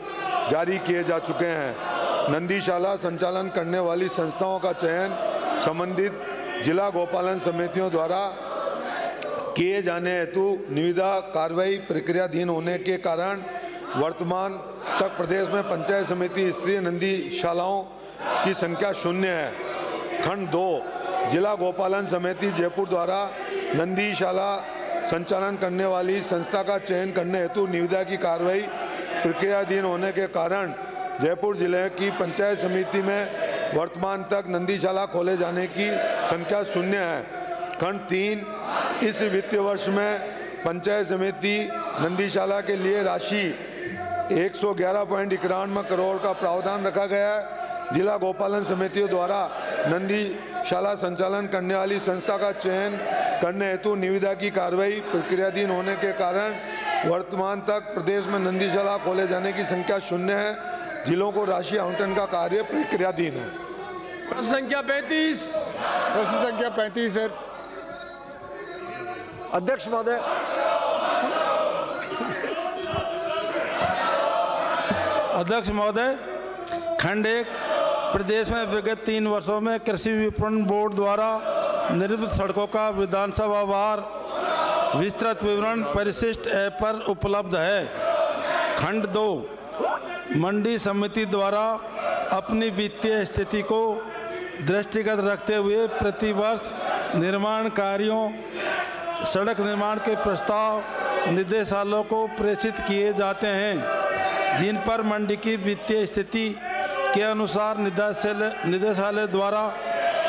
जारी किए जा चुके हैं। नंदीशाला संचालन करने वाली संस्थाओं का चयन संबंधित जिला गौपालन समितियों द्वारा किए जाने हेतु निविदा कार्रवाई प्रक्रियाधीन होने के कारण वर्तमान तक प्रदेश में पंचायत समिति स्तरीय नंदीशालाओं की संख्या 0 है। खंड 2, जिला गौपालन समिति जयपुर द्वारा नंदीशाला संचालन करने वाली संस्था का चयन करने हेतु निविदा की कार्रवाई प्रक्रियाधीन होने के कारण जयपुर जिले की पंचायत समिति में वर्तमान तक नंदीशाला खोले जाने की संख्या 0 है। खंड 3, इस वित्तीय वर्ष में पंचायत समिति नंदीशाला के लिए राशि 111.91 करोड़ का प्रावधान रखा गया है। जिला गौपालन समितियों द्वारा नंदीशाला संचालन करने वाली संस्था का चयन करने हेतु निविदा की कार्रवाई प्रक्रियाधीन होने के कारण वर्तमान तक प्रदेश में नंदीशाला खोले जाने की संख्या 0 है। जिलों को राशि आवंटन का कार्य प्रक्रियाधीन है। प्रश्न संख्या 35। प्रश्न संख्या 35 है। अध्यक्ष महोदय, अध्यक्ष महोदय, खंड 1, प्रदेश में विगत 3 वर्षों में कृषि विपणन बोर्ड द्वारा निर्मित सड़कों का विधानसभा वार विस्तृत विवरण परिशिष्ट ऐप पर उपलब्ध है। खंड 2, मंडी समिति द्वारा अपनी वित्तीय स्थिति को दृष्टिगत रखते हुए प्रतिवर्ष निर्माण कार्यों, सड़क निर्माण के प्रस्ताव निदेशालयों को प्रेषित किए जाते हैं, जिन पर मंडी की वित्तीय स्थिति के अनुसार निदेशालय द्वारा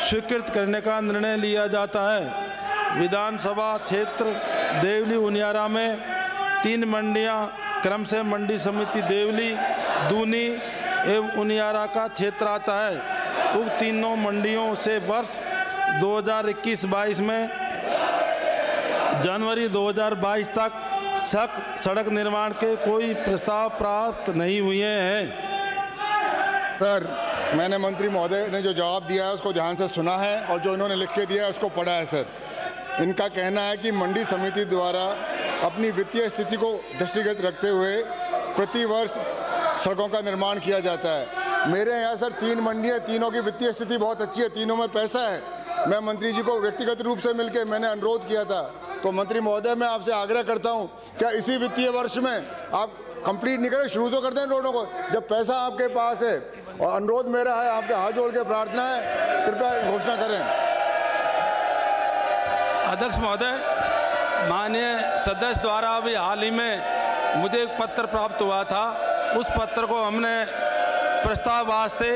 स्वीकृत करने का निर्णय लिया जाता है। विधानसभा क्षेत्र देवली उनियारा में 3 मंडियां क्रम से मंडी समिति देवली, दूनी एवं उनियारा का क्षेत्र आता है। उक्त तीनों मंडियों से वर्ष 2021-22 में जनवरी 2022 तक सड़क निर्माण के कोई प्रस्ताव प्राप्त नहीं हुए हैं। सर, मैंने मंत्री महोदय ने जो जवाब दिया है उसको ध्यान से सुना है और जो इन्होंने लिख के दिया है उसको पढ़ा है। सर, इनका कहना है कि मंडी समिति द्वारा अपनी वित्तीय स्थिति को दृष्टिगत रखते हुए प्रतिवर्ष सड़कों का निर्माण किया जाता है। मेरे यहाँ सर 3 मंडियाँ, तीनों की वित्तीय स्थिति बहुत अच्छी है, तीनों में पैसा है। मैं मंत्री जी को व्यक्तिगत रूप से मिलकर मैंने अनुरोध किया था। तो मंत्री महोदय, मैं आपसे आग्रह करता हूँ, क्या इसी वित्तीय वर्ष में आप कंप्लीट नहीं करें, शुरू तो कर दें रोडों को, जब पैसा आपके पास है। और अनुरोध मेरा है, आपके हाथ जोड़ के प्रार्थना है, कृपया घोषणा करें। अध्यक्ष महोदय, माननीय सदस्य द्वारा अभी हाल ही में मुझे एक पत्र प्राप्त हुआ था। उस पत्र को हमने प्रस्ताव वास्ते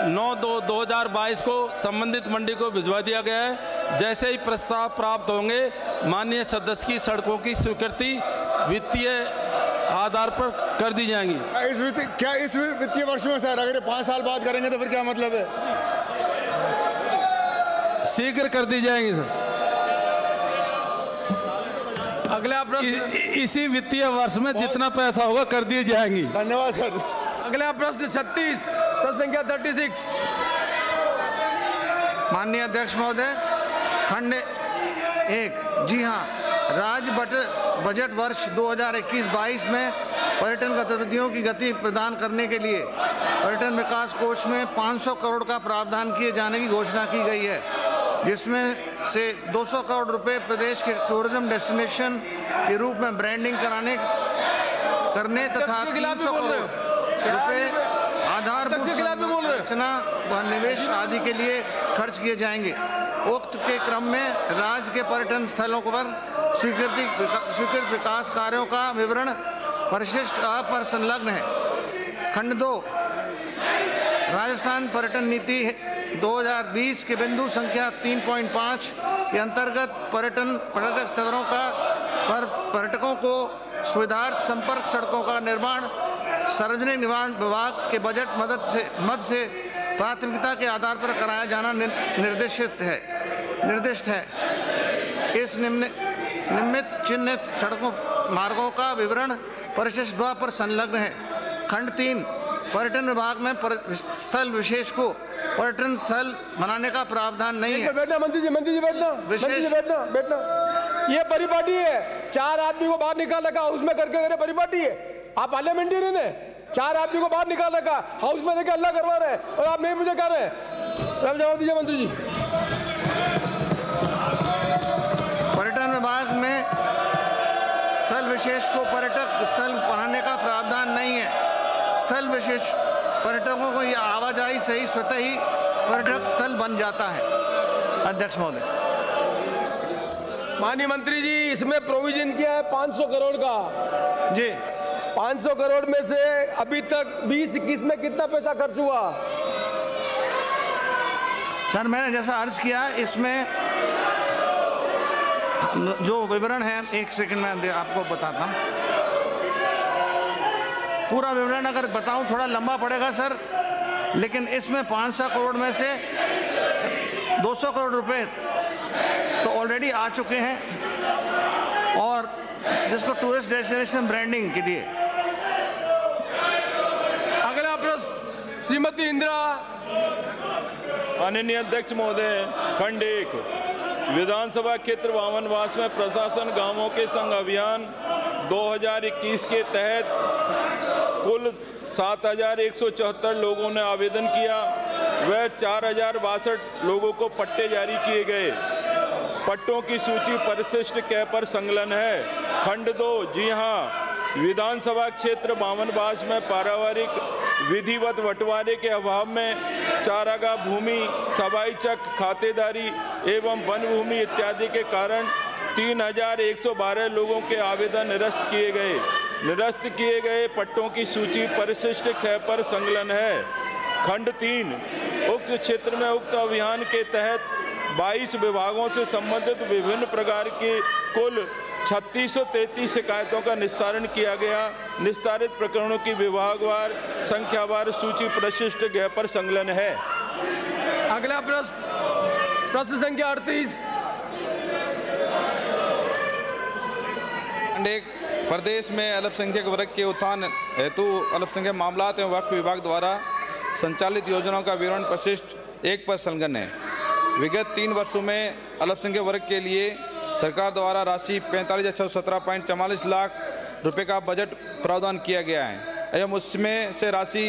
9/2/2022 को संबंधित मंडी को भिजवा दिया गया है। जैसे ही प्रस्ताव प्राप्त होंगे, माननीय सदस्य की सड़कों की स्वीकृति वित्तीय आधार पर कर दी जाएंगी। इस वित्तीय वर्ष में सर, अगर 5 साल बाद करेंगे तो फिर क्या मतलब है? शीघ्र कर दी जाएंगी सर। अगला प्रश्न इसी वित्तीय वर्ष में जितना पैसा होगा कर दी जाएंगी। धन्यवाद सर। अगला प्रश्न 36, प्रश्न संख्या 36। माननीय अध्यक्ष महोदय, खंड 1, जी हाँ, राज्य बजट वर्ष 2021-22 में पर्यटन गतिविधियों की गति प्रदान करने के लिए पर्यटन विकास कोष में 500 करोड़ का प्रावधान किए जाने की घोषणा की गई है, जिसमें से 200 करोड़ रुपए प्रदेश के टूरिज्म डेस्टिनेशन के रूप में ब्रांडिंग करने तथा 300 करोड़ रुपए आधारभूत संरचना व निवेश आदि के लिए खर्च किए जाएंगे। उक्त के क्रम में राज्य के पर्यटन स्थलों पर स्वीकृत विकास कार्यों का विवरण परिशिष्ट अ पर संलग्न है। खंड 2, राजस्थान पर्यटन नीति 2020 के बिंदु संख्या 3.5 के अंतर्गत पर्यटक स्थलों का पर पर्यटकों को सुविधार्थ संपर्क सड़कों का निर्माण सार्वजनिक निर्माण विभाग के बजट मद से प्राथमिकता के आधार पर कराया जाना निर्दिष्ट है। इस निम्नलिखित चिन्हित सड़कों मार्गों का विवरण परिशिष्ट ब पर संलग्न है। खंड 3, पर्यटन विभाग में स्थल विशेष को पर्यटन स्थल बनाने का प्रावधान नहीं है। बैठना मंत्री जी बैठना। ये परिपाटी है, 4 आदमी को बाहर निकाल रखा, हाउस में करके परिपाटी है। आप पार्लियामेंटेरियन है, 4 आदमी को बाहर निकाल रखा, हाउस में लेकर अल्लाह करवा रहे हैं और आप नहीं मुझे कह रहे हैं। जवाब दीजिए मंत्री जी। पर्यटन विभाग में स्थल विशेष को पर्यटक स्थल बनाने का प्रावधान नहीं है। स्थल विशेष पर्यटकों को यह आवाजाही सही स्वतः ही पर्यटक स्थल बन जाता है। अध्यक्ष महोदय। माननीय मंत्री जी, इसमें प्रोविजन किया है 500 करोड़ का। जी, 500 करोड़ में से अभी तक 20-21 में कितना पैसा खर्च हुआ? सर, मैंने जैसा अर्ज किया, इसमें जो विवरण है, 1 सेकंड में आपको बताता हूँ। पूरा विवरण अगर बताऊं थोड़ा लंबा पड़ेगा सर, लेकिन इसमें 500 करोड़ में से 200 करोड़ रुपए तो ऑलरेडी आ चुके हैं और जिसको टूरिस्ट डेस्टिनेशन ब्रांडिंग के लिए। अगला प्रश्न श्रीमती इंदिरा। माननीय अध्यक्ष महोदय, खंड 1, विधानसभा क्षेत्र 52 में प्रशासन गांवों के संग अभियान 2021 के तहत कुल 7,174 लोगों ने आवेदन किया। वह 4,062 लोगों को पट्टे जारी किए गए। पट्टों की सूची परिशिष्ट क पर संलग्न है। खंड 2, जी हाँ, विधानसभा क्षेत्र 52 में पारिवारिक विधिवत बंटवारे के अभाव में चारागाह भूमि, सबाई चक, खातेदारी एवं वन भूमि इत्यादि के कारण 3,112 लोगों के आवेदन निरस्त किए गए। निरस्त किए गए पट्टों की सूची परिशिष्ट ख पर संलग्न है। खंड 3, उक्त क्षेत्र में उक्त अभियान के तहत 22 विभागों से संबंधित विभिन्न प्रकार की कुल 3633 शिकायतों का निस्तारण किया गया। निस्तारित प्रकरणों की विभागवार संख्यावार सूची परिशिष्ट ग पर संलग्न है। अगला प्रश्न संख्या 38। प्रदेश में अल्पसंख्यक वर्ग के उत्थान हेतु अल्पसंख्यक मामलात एवं वक्फ विभाग द्वारा संचालित योजनाओं का विवरण परिशिष्ट 1 पर संलग्न है। विगत 3 वर्षों में अल्पसंख्यक वर्ग के लिए सरकार द्वारा राशि 45,117.44 लाख रुपए का बजट प्रावधान किया गया है एवं उसमें से राशि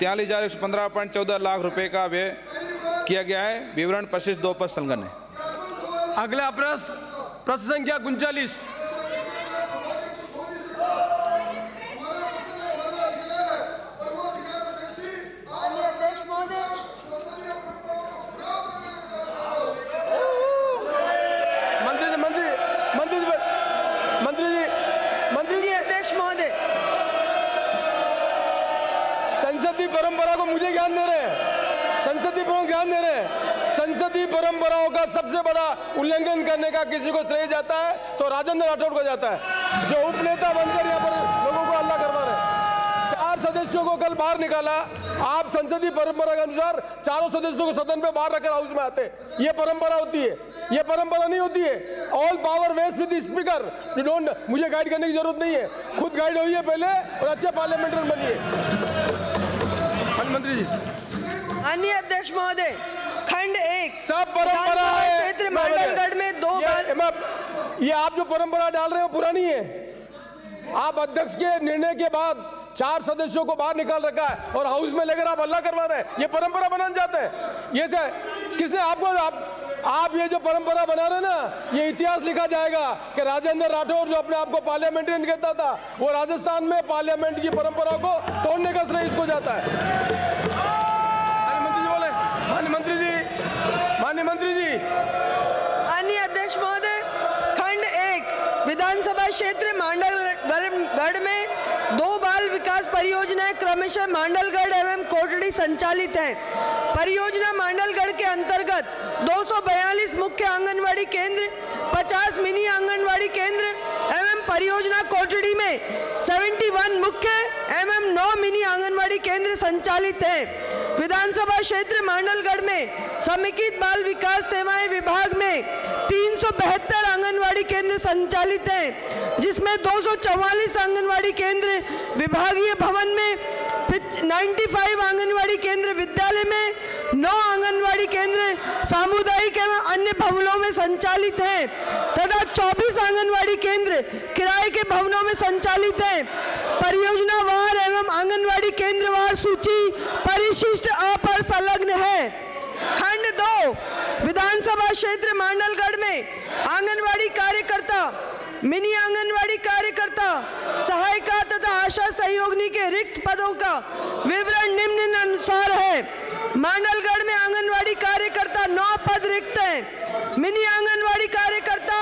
43,115.14 लाख रुपए का व्यय किया गया है। विवरण परिशिष्ट 2 पर संलग्न है। अगला प्रश्न संख्या 39। संसदीय परंपरा को मुझे ज्ञान दे रहे हैं, संसदीय परंपरा ज्ञान दे रहे हैं। संसदीय परंपराओं का सबसे बड़ा उल्लंघन करने का किसी को श्रेय जाता है तो राजेंद्र राठौड़ को जाता है, जो उपनेता बनकर यहाँ पर लोगों को हल्ला करवा रहे हैं। 4 सदस्यों को कल बाहर निकाला। आप संसदीय परंपरा के अनुसार 4 सदस्यों को सदन पे बाहर रखकर हाउस में आते, ये परंपरा होती है। ये परंपरा नहीं होती है। All power vest with the speaker. You don't, मुझे गाइड करने की जरूरत नहीं है, खुद गाइड होइए पहले और अच्छे पार्लियामेंटेरियन बनिए। मंत्री जी। माननीय अध्यक्ष महोदय, खंड 1 सब परंपरा है क्षेत्र मंडलगढ़ में 2 बार। ये आप जो परंपरा डाल रहे हो पुरानी है। आप अध्यक्ष के निर्णय के बाद 4 सदस्यों को बाहर निकाल रखा है और हाउस में लेकर आप हल्ला करवा रहे हैं। ये परंपरा बनाना चाहते हैं। ये किसने आपको, आप ये जो परंपरा बना रहे हैं ना, ये इतिहास लिखा जाएगा कि राजेंद्र राठौर जो अपने आप को पार्लियामेंटेरियन कहता था, वो राजस्थान में पार्लियामेंट की परंपरा को तोड़ने का श्रेय इसको जाता है। माननीय मंत्री जी। माननीय अध्यक्ष महोदय, खंड 1 विधानसभा क्षेत्र मांडलगढ़ में 2 बाल विकास परियोजनाएं क्रमशः मांडलगढ़ एवं कोटड़ी संचालित हैं। परियोजना मांडलगढ़ के अंतर्गत 242 मुख्य आंगनवाड़ी केंद्र, 50 मिनी आंगनवाड़ी केंद्र एवं परियोजना कोटड़ी में 71 मुख्य एवं 9 मिनी आंगनवाड़ी केंद्र संचालित हैं। विधानसभा क्षेत्र मांडलगढ़ में समेकित बाल विकास सेवाएं विभाग में 372 आंगनवाड़ी केंद्र संचालित हैं, जिसमें 244 आंगनवाड़ी केंद्र विभागीय भवन में, 95 आंगनवाड़ी केंद्र विद्यालय में, 9 आंगनवाड़ी केंद्र सामुदायिक एवं अन्य भवनों में संचालित हैं तथा 24 आंगनवाड़ी केंद्र किराए के भवनों में संचालित हैं। परियोजना वार एवं आंगनवाड़ी केंद्रवार सूची परिशिष्ट अ पर संलग्न है। खंड 2 विधानसभा क्षेत्र मांडलगढ़ में आंगनवाड़ी कार्यकर्ता, मिनी आंगनवाड़ी कार्यकर्ता, सहायिका तथा आशा सहयोगिनी के रिक्त पदों का विवरण निम्नानुसार है। मांडलगढ़ में आंगनवाड़ी कार्यकर्ता 9 पद रिक्त हैं, मिनी आंगनवाड़ी कार्यकर्ता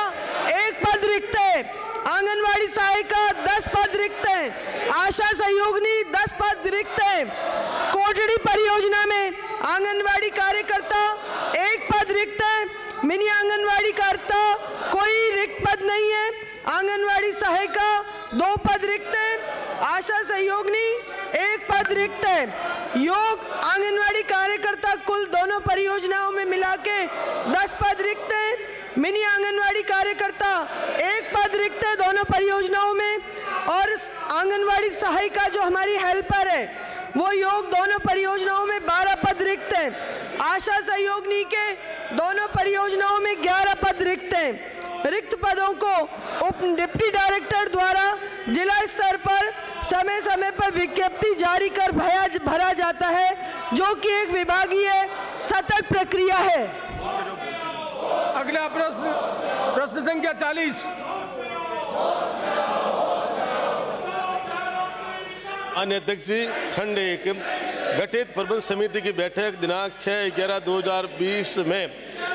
1 पद रिक्त है, आंगनवाड़ी सहायिका 10 पद रिक्त हैं, आशा सहयोगिनी 10 पद रिक्त हैं। कोटड़ी परियोजना में आंगनवाड़ी कार्यकर्ता 1 पद रिक्त है, मिनी आंगनवाड़ी कार्यकर्ता कोई रिक्त पद नहीं है, आंगनवाड़ी सहायिका 2 पद रिक्त है, आशा सहयोगिनी 1 पद रिक्त है। योग आंगनवाड़ी कार्यकर्ता कुल दोनों परियोजनाओं में मिला के 10 पद रिक्त है, मिनी आंगनवाड़ी कार्यकर्ता 1 पद रिक्त है दोनों परियोजनाओं में, और आंगनवाड़ी सहायिका जो हमारी हेल्पर है वो योग दोनों परियोजनाओं में 12 पद रिक्त हैं। आशा सहयोगिनी के दोनों परियोजनाओं में 11 पद रिक्त हैं। रिक्त पदों को उप डिप्टी डायरेक्टर द्वारा जिला स्तर पर समय समय पर विज्ञप्ति जारी कर भरा जाता है, जो कि एक विभागीय सतत प्रक्रिया है। अगला प्रश्न संख्या 40। माननीय अध्यक्ष जी, खंड 1 गठित प्रबंध समिति की बैठक दिनांक 6/11/2020 में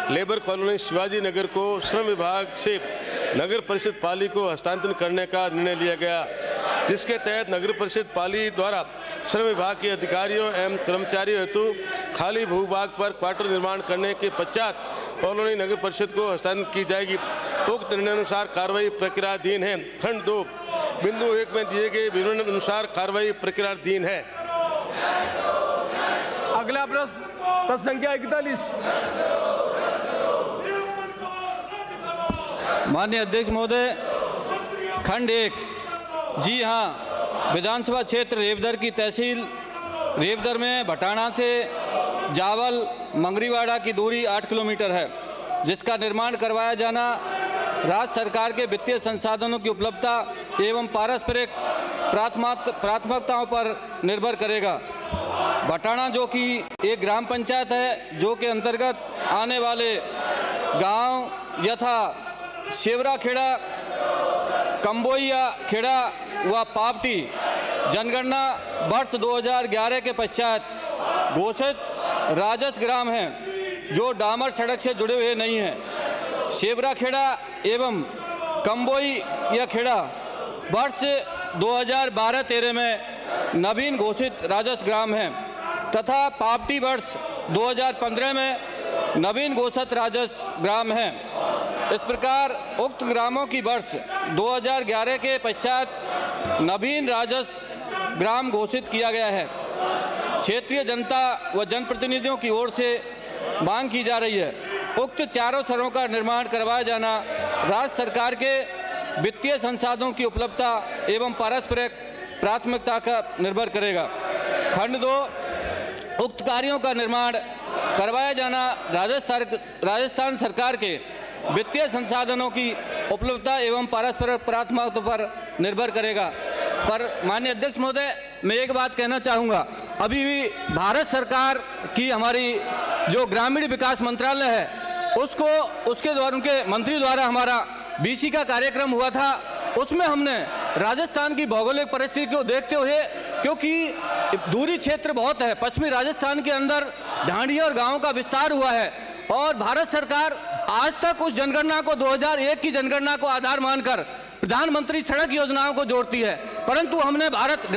लेबर कॉलोनी शिवाजी नगर को श्रम विभाग से नगर परिषद पाली को हस्तांतरण करने का निर्णय लिया गया, जिसके तहत नगर परिषद पाली द्वारा श्रम विभाग के अधिकारियों एवं कर्मचारियों हेतु खाली भूभाग पर क्वार्टर निर्माण करने के पश्चात कॉलोनी नगर परिषद को हस्तांतरित की जाएगी। उक्त निर्णय अनुसार कार्रवाई प्रक्रियाधीन है। खंड 2 बिंदु 1 में दिए गए विवरण अनुसार कार्रवाई प्रक्रियाधीन है। अगला प्रश्न संख्या 41। माननीय अध्यक्ष महोदय, खंड 1 जी हाँ, विधानसभा क्षेत्र रेवदर की तहसील रेवदर में भटाना से जावल मंगरीवाड़ा की दूरी 8 किलोमीटर है, जिसका निर्माण करवाया जाना राज्य सरकार के वित्तीय संसाधनों की उपलब्धता एवं पारस्परिक प्राथमिकताओं पर निर्भर करेगा। भटाना जो कि एक ग्राम पंचायत है, जो के अंतर्गत आने वाले गांव यथा शेवरा खेड़ा, कंबोइया खेड़ा व पावटी जनगणना वर्ष 2011 के पश्चात घोषित राजस्व ग्राम हैं, जो डामर सड़क से जुड़े हुए नहीं हैं। शेवरा खेड़ा एवं कंबोई या खेड़ा वर्ष 2012-13 में नवीन घोषित राजस्व ग्राम हैं तथा पावटी वर्ष 2015 में नवीन घोषित राजस्व ग्राम हैं। इस प्रकार उक्त ग्रामों की वर्ष 2011 के पश्चात नवीन राजस्व ग्राम घोषित किया गया है। क्षेत्रीय जनता व जनप्रतिनिधियों की ओर से मांग की जा रही है उक्त चारों सड़कों का निर्माण करवाया जाना राज्य सरकार के वित्तीय संसाधनों की उपलब्धता एवं पारस्परिक प्राथमिकता का निर्भर करेगा। खंड 2, उक्त कार्यों का निर्माण करवाया जाना राजस्थान सरकार के वित्तीय संसाधनों की उपलब्धता एवं पारस्परिक प्राथमिकता पर निर्भर करेगा। पर माननीय अध्यक्ष महोदय, मैं एक बात कहना चाहूँगा, अभी भी भारत सरकार की हमारी जो ग्रामीण विकास मंत्रालय है उसके द्वारा, उनके मंत्री द्वारा हमारा बीसी का कार्यक्रम हुआ था। उसमें हमने राजस्थान की भौगोलिक परिस्थिति को देखते हुए, क्योंकि दूरी क्षेत्र बहुत है, पश्चिमी राजस्थान के अंदर ढांडिया और गांवों का विस्तार हुआ है और भारत सरकार आज तक उस जनगणना को 2001 की जनगणना को आधार मानकर प्रधानमंत्री सड़क योजनाओं को जोड़ती है, परंतु हमने भारत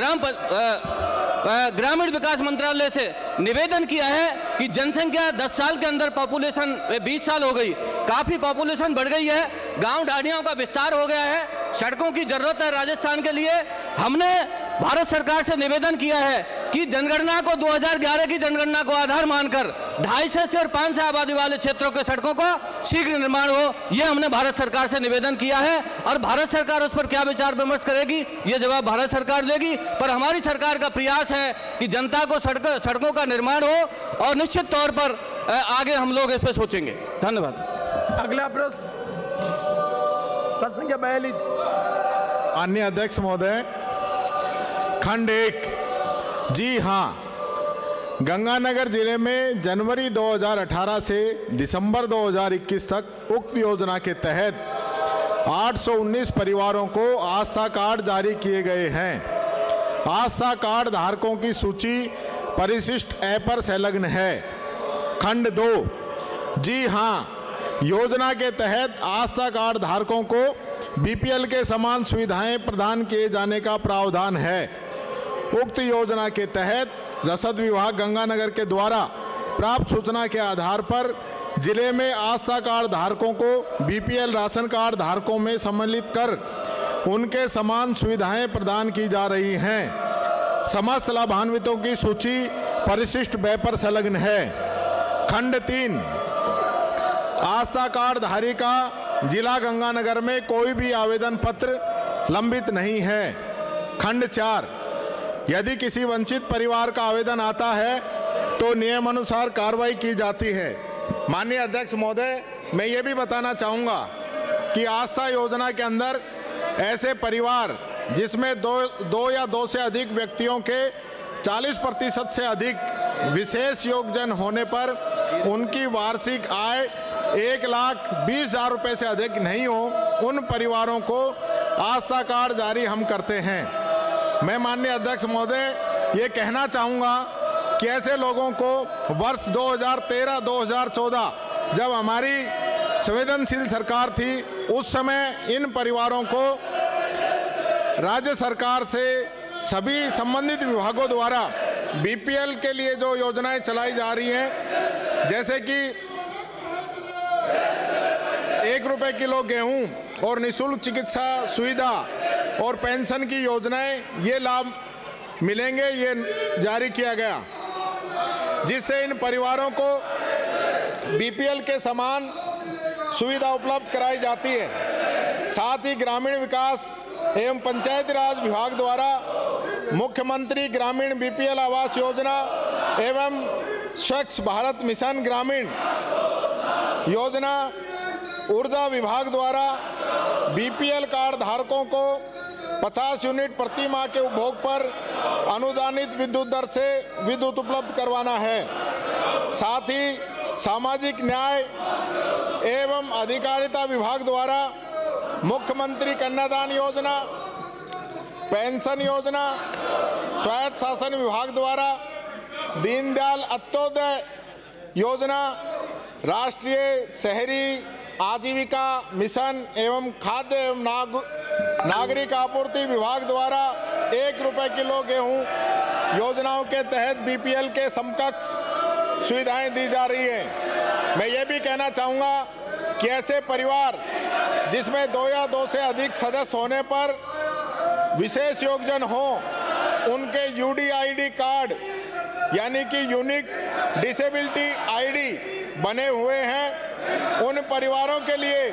ग्रामीण विकास मंत्रालय से निवेदन किया है कि जनसंख्या 10 साल के अंदर पॉपुलेशन 20 साल हो गई, काफी पॉपुलेशन बढ़ गई है, गांव ढाणियों का विस्तार हो गया है, सड़कों की जरूरत है राजस्थान के लिए। हमने भारत सरकार से निवेदन किया है कि जनगणना को 2011 की जनगणना को आधार मानकर 250 से और 500 आबादी वाले क्षेत्रों के सड़कों का शीघ्र निर्माण हो। यह हमने भारत सरकार से निवेदन किया है और भारत सरकार उस पर क्या विचार विमर्श करेगी ये जवाब भारत सरकार देगी। पर हमारी सरकार का प्रयास है कि जनता को सड़कों का निर्माण हो और निश्चित तौर पर आगे हम लोग इस पर सोचेंगे। धन्यवाद। अगला प्रश्न संख्या 42। माननीय अध्यक्ष महोदय, खंड 1, जी हाँ, गंगानगर जिले में जनवरी 2018 से दिसंबर 2021 तक उक्त योजना के तहत 819 परिवारों को आस्था कार्ड जारी किए गए हैं। आस्था कार्ड धारकों की सूची परिशिष्ट ए पर संलग्न है। खंड 2, जी हाँ, योजना के तहत आस्था कार्ड धारकों को बीपीएल के समान सुविधाएं प्रदान किए जाने का प्रावधान है। उक्त योजना के तहत रसद विभाग गंगानगर के द्वारा प्राप्त सूचना के आधार पर जिले में आस्था कार्ड धारकों को बीपीएल राशन कार्ड धारकों में सम्मिलित कर उनके समान सुविधाएं प्रदान की जा रही हैं। समस्त लाभान्वितों की सूची परिशिष्ट ब पर संलग्न है। खंड 3, आस्था कार्ड धारी का जिला गंगानगर में कोई भी आवेदन पत्र लंबित नहीं है। खंड 4, यदि किसी वंचित परिवार का आवेदन आता है तो नियमानुसार कार्रवाई की जाती है। माननीय अध्यक्ष महोदय, मैं ये भी बताना चाहूँगा कि आस्था योजना के अंदर ऐसे परिवार जिसमें दो या दो से अधिक व्यक्तियों के 40% से अधिक विशेष योगदान होने पर उनकी वार्षिक आय 1,20,000 रुपये से अधिक नहीं हो, उन परिवारों को आस्था कार्ड जारी हम करते हैं। मैं माननीय अध्यक्ष महोदय ये कहना चाहूँगा कि ऐसे लोगों को वर्ष 2013-2014 जब हमारी संवेदनशील सरकार थी, उस समय इन परिवारों को राज्य सरकार से सभी संबंधित विभागों द्वारा बीपीएल के लिए जो योजनाएं चलाई जा रही हैं, जैसे कि 1 रुपये किलो गेहूं और निःशुल्क चिकित्सा सुविधा और पेंशन की योजनाएं, ये लाभ मिलेंगे, ये जारी किया गया, जिससे इन परिवारों को बीपीएल के समान सुविधा उपलब्ध कराई जाती है। साथ ही ग्रामीण विकास एवं पंचायती राज विभाग द्वारा मुख्यमंत्री ग्रामीण बीपीएल आवास योजना एवं स्वच्छ भारत मिशन ग्रामीण योजना, ऊर्जा विभाग द्वारा बीपीएल कार्ड धारकों को 50 यूनिट प्रति माह के उपभोग पर अनुदानित विद्युत दर से विद्युत उपलब्ध करवाना है। साथ ही सामाजिक न्याय एवं अधिकारिता विभाग द्वारा मुख्यमंत्री कन्यादान योजना, पेंशन योजना, स्वायत्त शासन विभाग द्वारा दीनदयाल अंत्योदय योजना, राष्ट्रीय शहरी आजीविका मिशन एवं खाद्य एवं नागरिक आपूर्ति विभाग द्वारा 1 रुपये किलो गेहूं योजनाओं के तहत बीपीएल के समकक्ष सुविधाएं दी जा रही हैं। मैं ये भी कहना चाहूँगा कि ऐसे परिवार जिसमें 2 या 2 से अधिक सदस्य होने पर विशेष योगदान हो, उनके यूडीआईडी कार्ड यानी कि यूनिक डिसेबिलिटी आईडी बने हुए हैं, उन परिवारों के लिए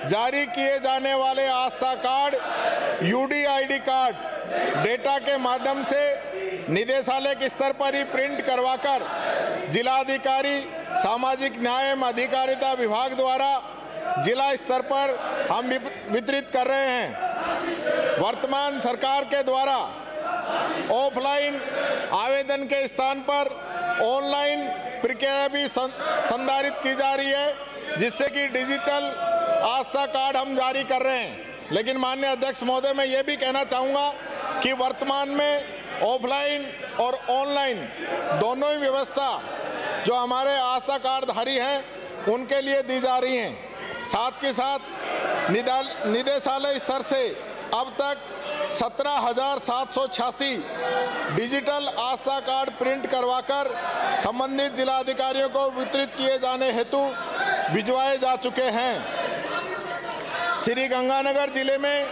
जारी किए जाने वाले आस्था कार्ड, यूडीआईडी कार्ड डेटा के माध्यम से निदेशालय के स्तर पर ही प्रिंट करवाकर जिलाधिकारी सामाजिक न्याय एवं अधिकारिता विभाग द्वारा जिला स्तर पर हम वितरित कर रहे हैं। वर्तमान सरकार के द्वारा ऑफलाइन आवेदन के स्थान पर ऑनलाइन प्रक्रिया भी संधारित की जा रही है, जिससे कि डिजिटल आस्था कार्ड हम जारी कर रहे हैं। लेकिन माननीय अध्यक्ष महोदय, मैं ये भी कहना चाहूँगा कि वर्तमान में ऑफलाइन और ऑनलाइन दोनों ही व्यवस्था जो हमारे आस्था कार्डधारी हैं उनके लिए दी जा रही हैं। साथ के साथ निदेशालय स्तर से अब तक 17,786 डिजिटल आस्था कार्ड प्रिंट करवाकर संबंधित जिलाधिकारियों को वितरित किए जाने हेतु भिजवाए जा चुके हैं। श्री गंगानगर जिले में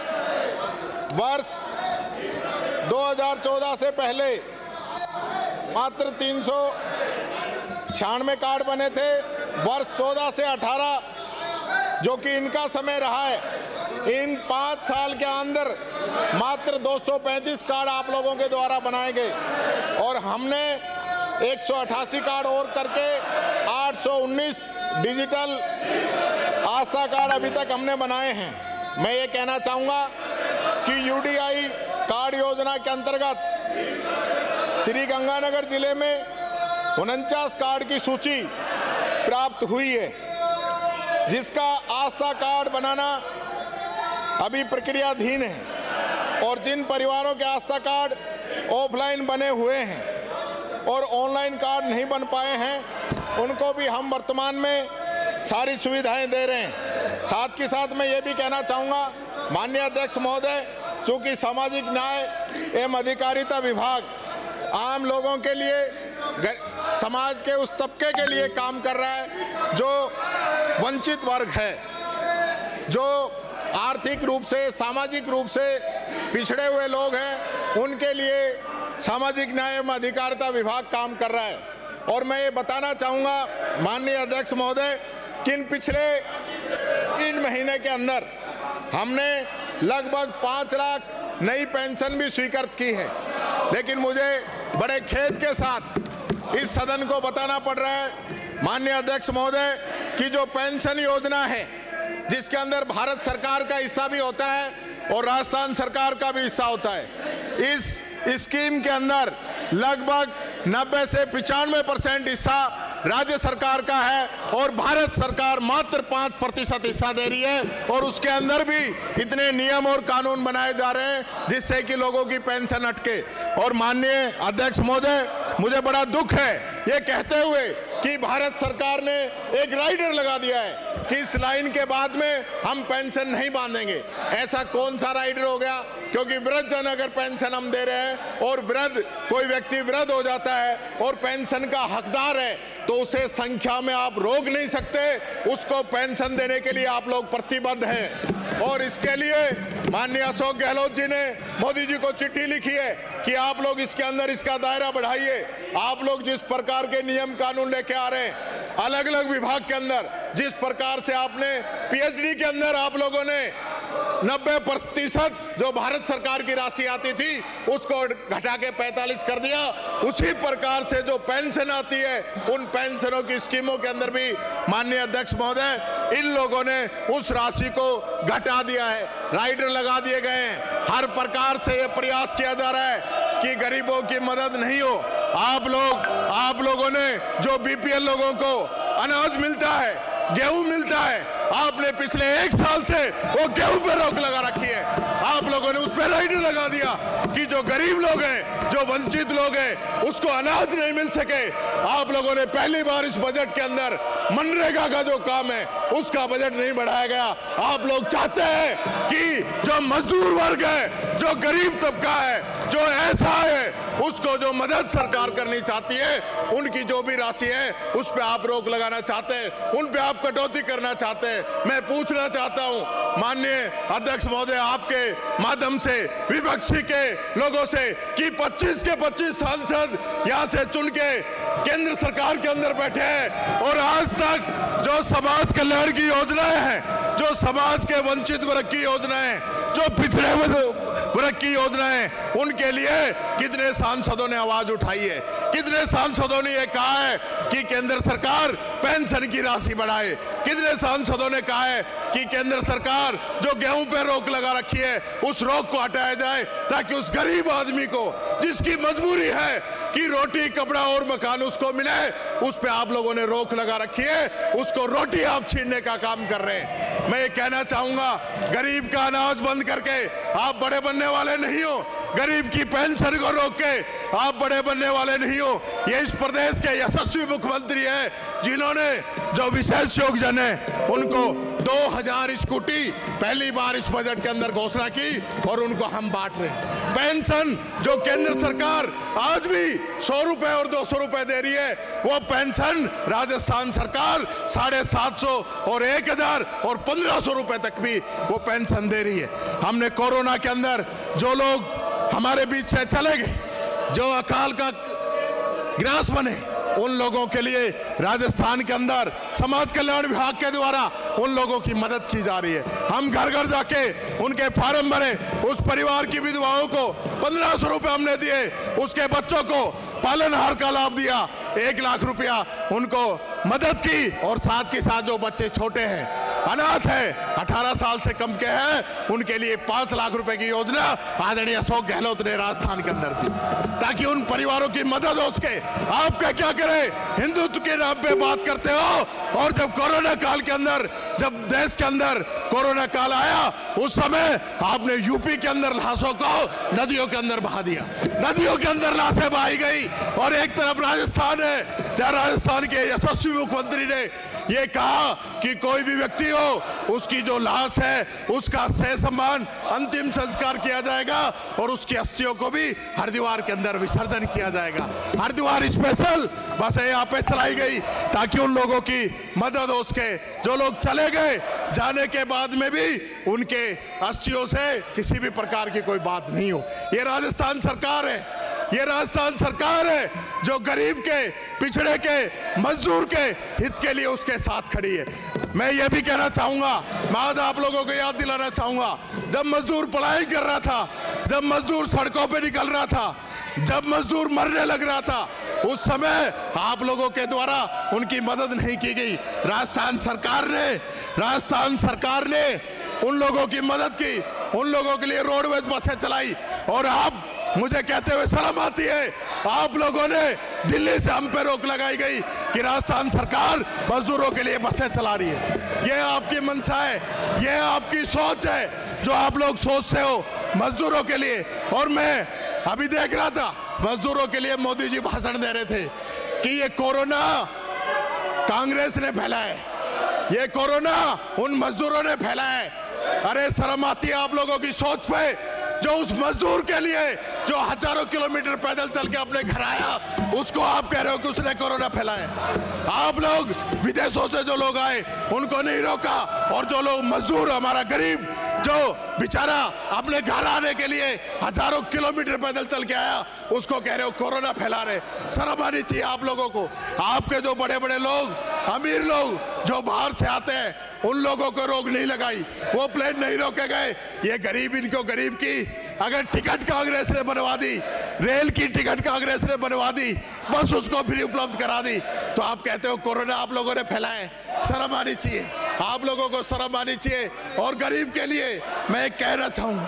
वर्ष 2014 से पहले मात्र 396 कार्ड बने थे। वर्ष 14 से 18 जो कि इनका समय रहा है, इन 5 साल के अंदर मात्र 235 कार्ड आप लोगों के द्वारा बनाए गए और हमने 188 कार्ड और करके 819 डिजिटल आस्था कार्ड अभी तक हमने बनाए हैं। मैं ये कहना चाहूँगा कि यूडीआई कार्ड योजना के अंतर्गत श्री गंगानगर जिले में 49 कार्ड की सूची प्राप्त हुई है, जिसका आस्था कार्ड बनाना अभी प्रक्रियाधीन है। और जिन परिवारों के आस्था कार्ड ऑफलाइन बने हुए हैं और ऑनलाइन कार्ड नहीं बन पाए हैं, उनको भी हम वर्तमान में सारी सुविधाएं दे रहे हैं। साथ के साथ मैं ये भी कहना चाहूँगा माननीय अध्यक्ष महोदय, चूँकि सामाजिक न्याय एवं अधिकारिता विभाग आम लोगों के लिए, समाज के उस तबके के लिए काम कर रहा है जो वंचित वर्ग है, जो आर्थिक रूप से, सामाजिक रूप से पिछड़े हुए लोग हैं, उनके लिए सामाजिक न्याय एवं अधिकारिता विभाग काम कर रहा है। और मैं ये बताना चाहूँगा माननीय अध्यक्ष महोदय कि इन पिछले 3 महीने के अंदर हमने लगभग 5 लाख नई पेंशन भी स्वीकृत की है। लेकिन मुझे बड़े खेद के साथ इस सदन को बताना पड़ रहा है माननीय अध्यक्ष महोदय कि जो पेंशन योजना है, जिसके अंदर भारत सरकार का हिस्सा भी होता है और राजस्थान सरकार का भी हिस्सा होता है, इस स्कीम के अंदर लगभग 90 से 95% हिस्सा राज्य सरकार का है और भारत सरकार मात्र 5% हिस्सा दे रही है। और उसके अंदर भी इतने नियम और कानून बनाए जा रहे हैं जिससे कि लोगों की पेंशन अटके। और माननीय अध्यक्ष महोदय, मुझे बड़ा दुख है ये कहते हुए कि भारत सरकार ने एक राइडर लगा दिया है कि इस लाइन के बाद में हम पेंशन नहीं बांधेंगे। ऐसा कौन सा राइडर हो गया? क्योंकि वृद्धजन अगर पेंशन हम दे रहे हैं और कोई व्यक्ति वृद्ध हो जाता है और पेंशन का हकदार है, तो उसे संख्या में आप रोक नहीं सकते, उसको पेंशन देने के लिए आप लोग प्रतिबद्ध हैं। और इसके लिए माननीय अशोक गहलोत जी ने मोदी जी को चिट्ठी लिखी है कि आप लोग इसके अंदर इसका दायरा बढ़ाइए। आप लोग जिस प्रकार के नियम कानून लेके आ रहे हैं अलग अलग विभाग के अंदर, जिस प्रकार से आपने पीएचडी के अंदर आप लोगों ने 90% जो भारत सरकार की राशि आती थी उसको घटा के 45 कर दिया, उसी प्रकार से जो पेंशन आती है उन पेंशनों की स्कीमों के अंदर भी माननीय अध्यक्ष महोदय इन लोगों ने उस राशि को घटा दिया है, राइडर लगा दिए गए हैं। हर प्रकार से ये प्रयास किया जा रहा है कि गरीबों की मदद नहीं हो। आप लोगों ने जो बीपीएल लोगों को अनाज मिलता है, गेहूं मिलता है, आपने पिछले 1 साल से वो गेहूं पे रोक लगा रखी है। आप लोगों ने उस पर राइडर लगा दिया कि जो गरीब लोग हैं, जो वंचित लोग हैं, उसको अनाज नहीं मिल सके। आप लोगों ने पहली बार इस बजट के अंदर मनरेगा का जो काम है उसका बजट नहीं बढ़ाया गया। आप लोग चाहते हैं कि जो मजदूर वर्ग है, जो गरीब तबका है, जो ऐसा है, उसको जो मदद सरकार करनी चाहती है, उनकी जो भी राशि है उस पे आप रोक लगाना चाहते हैं, उन पे आप कटौती करना चाहते हैं। मैं पूछना चाहता हूं माननीय अध्यक्ष महोदय आपके माध्यम से विपक्षी के लोगों से कि 25 के 25 सांसद यहाँ से चुन के केंद्र सरकार के अंदर बैठे हैं और आज तक जो समाज कल्याण की योजनाएं हैं, जो समाज के वंचित वर्ग की योजनाएं, जो पिछड़े वर्ग की योजनाएं, उनके लिए कितने सांसदों ने आवाज उठाई है, कितने सांसदों ने ये कहा है कि केंद्र सरकार पेंशन की राशि बढ़ाए, कितने सांसदों ने कहा है कि केंद्र सरकार जो गेहूं पे रोक लगा रखी है उस रोक को हटाया जाए ताकि उस गरीब आदमी को जिसकी मजबूरी है कि रोटी कपड़ा और मकान उसको मिले, उस पे आप लोगों ने रोक लगा रखी है, उसको रोटी आप छीनने का काम कर रहे हैं। मैं ये कहना चाहूंगा, गरीब का अनाज बंद करके आप बड़े बनने वाले नहीं हो, गरीब की पेंशन को रोक के आप बड़े बनने वाले नहीं हो। ये इस प्रदेश के यशस्वी मुख्यमंत्री है जिन्होंने जो विशेष योगजन है उनको 2000 स्कूटी पहली बार इस बजट के अंदर घोषणा की और उनको हम बांट रहे हैं। पेंशन जो केंद्र सरकार आज भी 100 रुपए और 200 रुपए दे रही है, वो पेंशन राजस्थान सरकार 750 और 1000 और 1500 रुपए तक भी वो पेंशन दे रही है। हमने कोरोना के अंदर जो लोग हमारे बीच से चले गए, जो अकाल का ग्रास बने, उन लोगों के लिए राजस्थान के अंदर समाज कल्याण विभाग के द्वारा उन लोगों की मदद की जा रही है। हम घर घर जाके उनके फार्म भरे, उस परिवार की विधवाओं को 1500 रुपए हमने दिए, उसके बच्चों को पालनहार का लाभ दिया, 1 लाख रुपया उनको मदद की और साथ के साथ जो बच्चे छोटे हैं, अनाथ है, 18 साल से कम के हैं, उनके लिए 5 लाख रुपए की योजना आदरणीय अशोक गहलोत ने राजस्थान के अंदर दी ताकि उन परिवारों की मदद हो सके। आप क्या करें, हिंदुत्व के नाम पे बात करते हो और जब कोरोना काल के अंदर, जब देश के अंदर कोरोना काल आया उस समय आपने यूपी के अंदर लाशों को नदियों के अंदर बहा दिया, नदियों के अंदर लाशें बहाई गई और एक तरफ राजस्थान है जहाँ राजस्थान के यशस्वी मुख्यमंत्री ने ये कहा कि कोई भी व्यक्ति हो उसकी जो लाश है उसका सह सम्मान अंतिम संस्कार किया जाएगा और उसकी अस्थियों को भी हरिद्वार के अंदर विसर्जन किया जाएगा। हरिद्वार स्पेशल बस यहाँ पे चलाई गई ताकि उन लोगों की मदद हो सके, जो लोग चले गए जाने के बाद में भी उनके अस्थियों से किसी भी प्रकार की कोई बात नहीं हो। ये राजस्थान सरकार है, ये राजस्थान सरकार है जो गरीब के, पिछड़े के, मजदूर के हित के लिए उसके साथ खड़ी है। मैं ये भी कहना चाहूंगा, मैं आज आप लोगों को याद दिलाना चाहूंगा, जब मजदूर पढ़ाई कर रहा था, जब मजदूर सड़कों पे निकल रहा था, जब मजदूर मरने लग रहा था, उस समय आप लोगों के द्वारा उनकी मदद नहीं की गई। राजस्थान सरकार ने उन लोगों की मदद की, उन लोगों के लिए रोडवेज बसें चलाई और आप मुझे कहते हुए शर्म आती है, आप लोगों ने दिल्ली से हम पे रोक लगाई गई कि राजस्थान सरकार मजदूरों के लिए बसें चला रही है। ये आपकी मंशा है, ये आपकी सोच है जो आप लोग सोचते हो मजदूरों के लिए। और मैं अभी देख रहा था मजदूरों के लिए मोदी जी भाषण दे रहे थे कि ये कोरोना कांग्रेस ने फैला है, ये कोरोना उन मजदूरों ने फैला है। अरे शर्म आती है आप लोगों की सोच पे, जो उस मजदूर के लिए जो हजारों किलोमीटर पैदल चल के अपने घर आया, उसको आप कह रहे हो कि उसने कोरोना फैलाया। आप लोग विदेशों से जो लोग आए उनको नहीं रोका और जो लोग मजदूर, हमारा गरीब जो बेचारा अपने घर आने के लिए हजारों किलोमीटर पैदल चल के आया, उसको कह रहे हो कोरोना फैला रहे। शर्म आनी चाहिए आप लोगों को। आपके जो बड़े बड़े लोग, अमीर लोग जो बाहर से आते हैं, उन लोगों को रोक नहीं लगाई, वो प्लेन नहीं रोके गए। ये गरीब, इनको गरीब की अगर टिकट कांग्रेस ने बनवा दी, रेल की टिकट कांग्रेस ने बनवा दी, बस उसको फ्री उपलब्ध करा दी, तो आप कहते हो कोरोना आप लोगों ने फैलाया। शर्म आनी चाहिए आप लोगों को, शर्म आनी चाहिए। और गरीब के लिए मैं कहना चाहूंगा,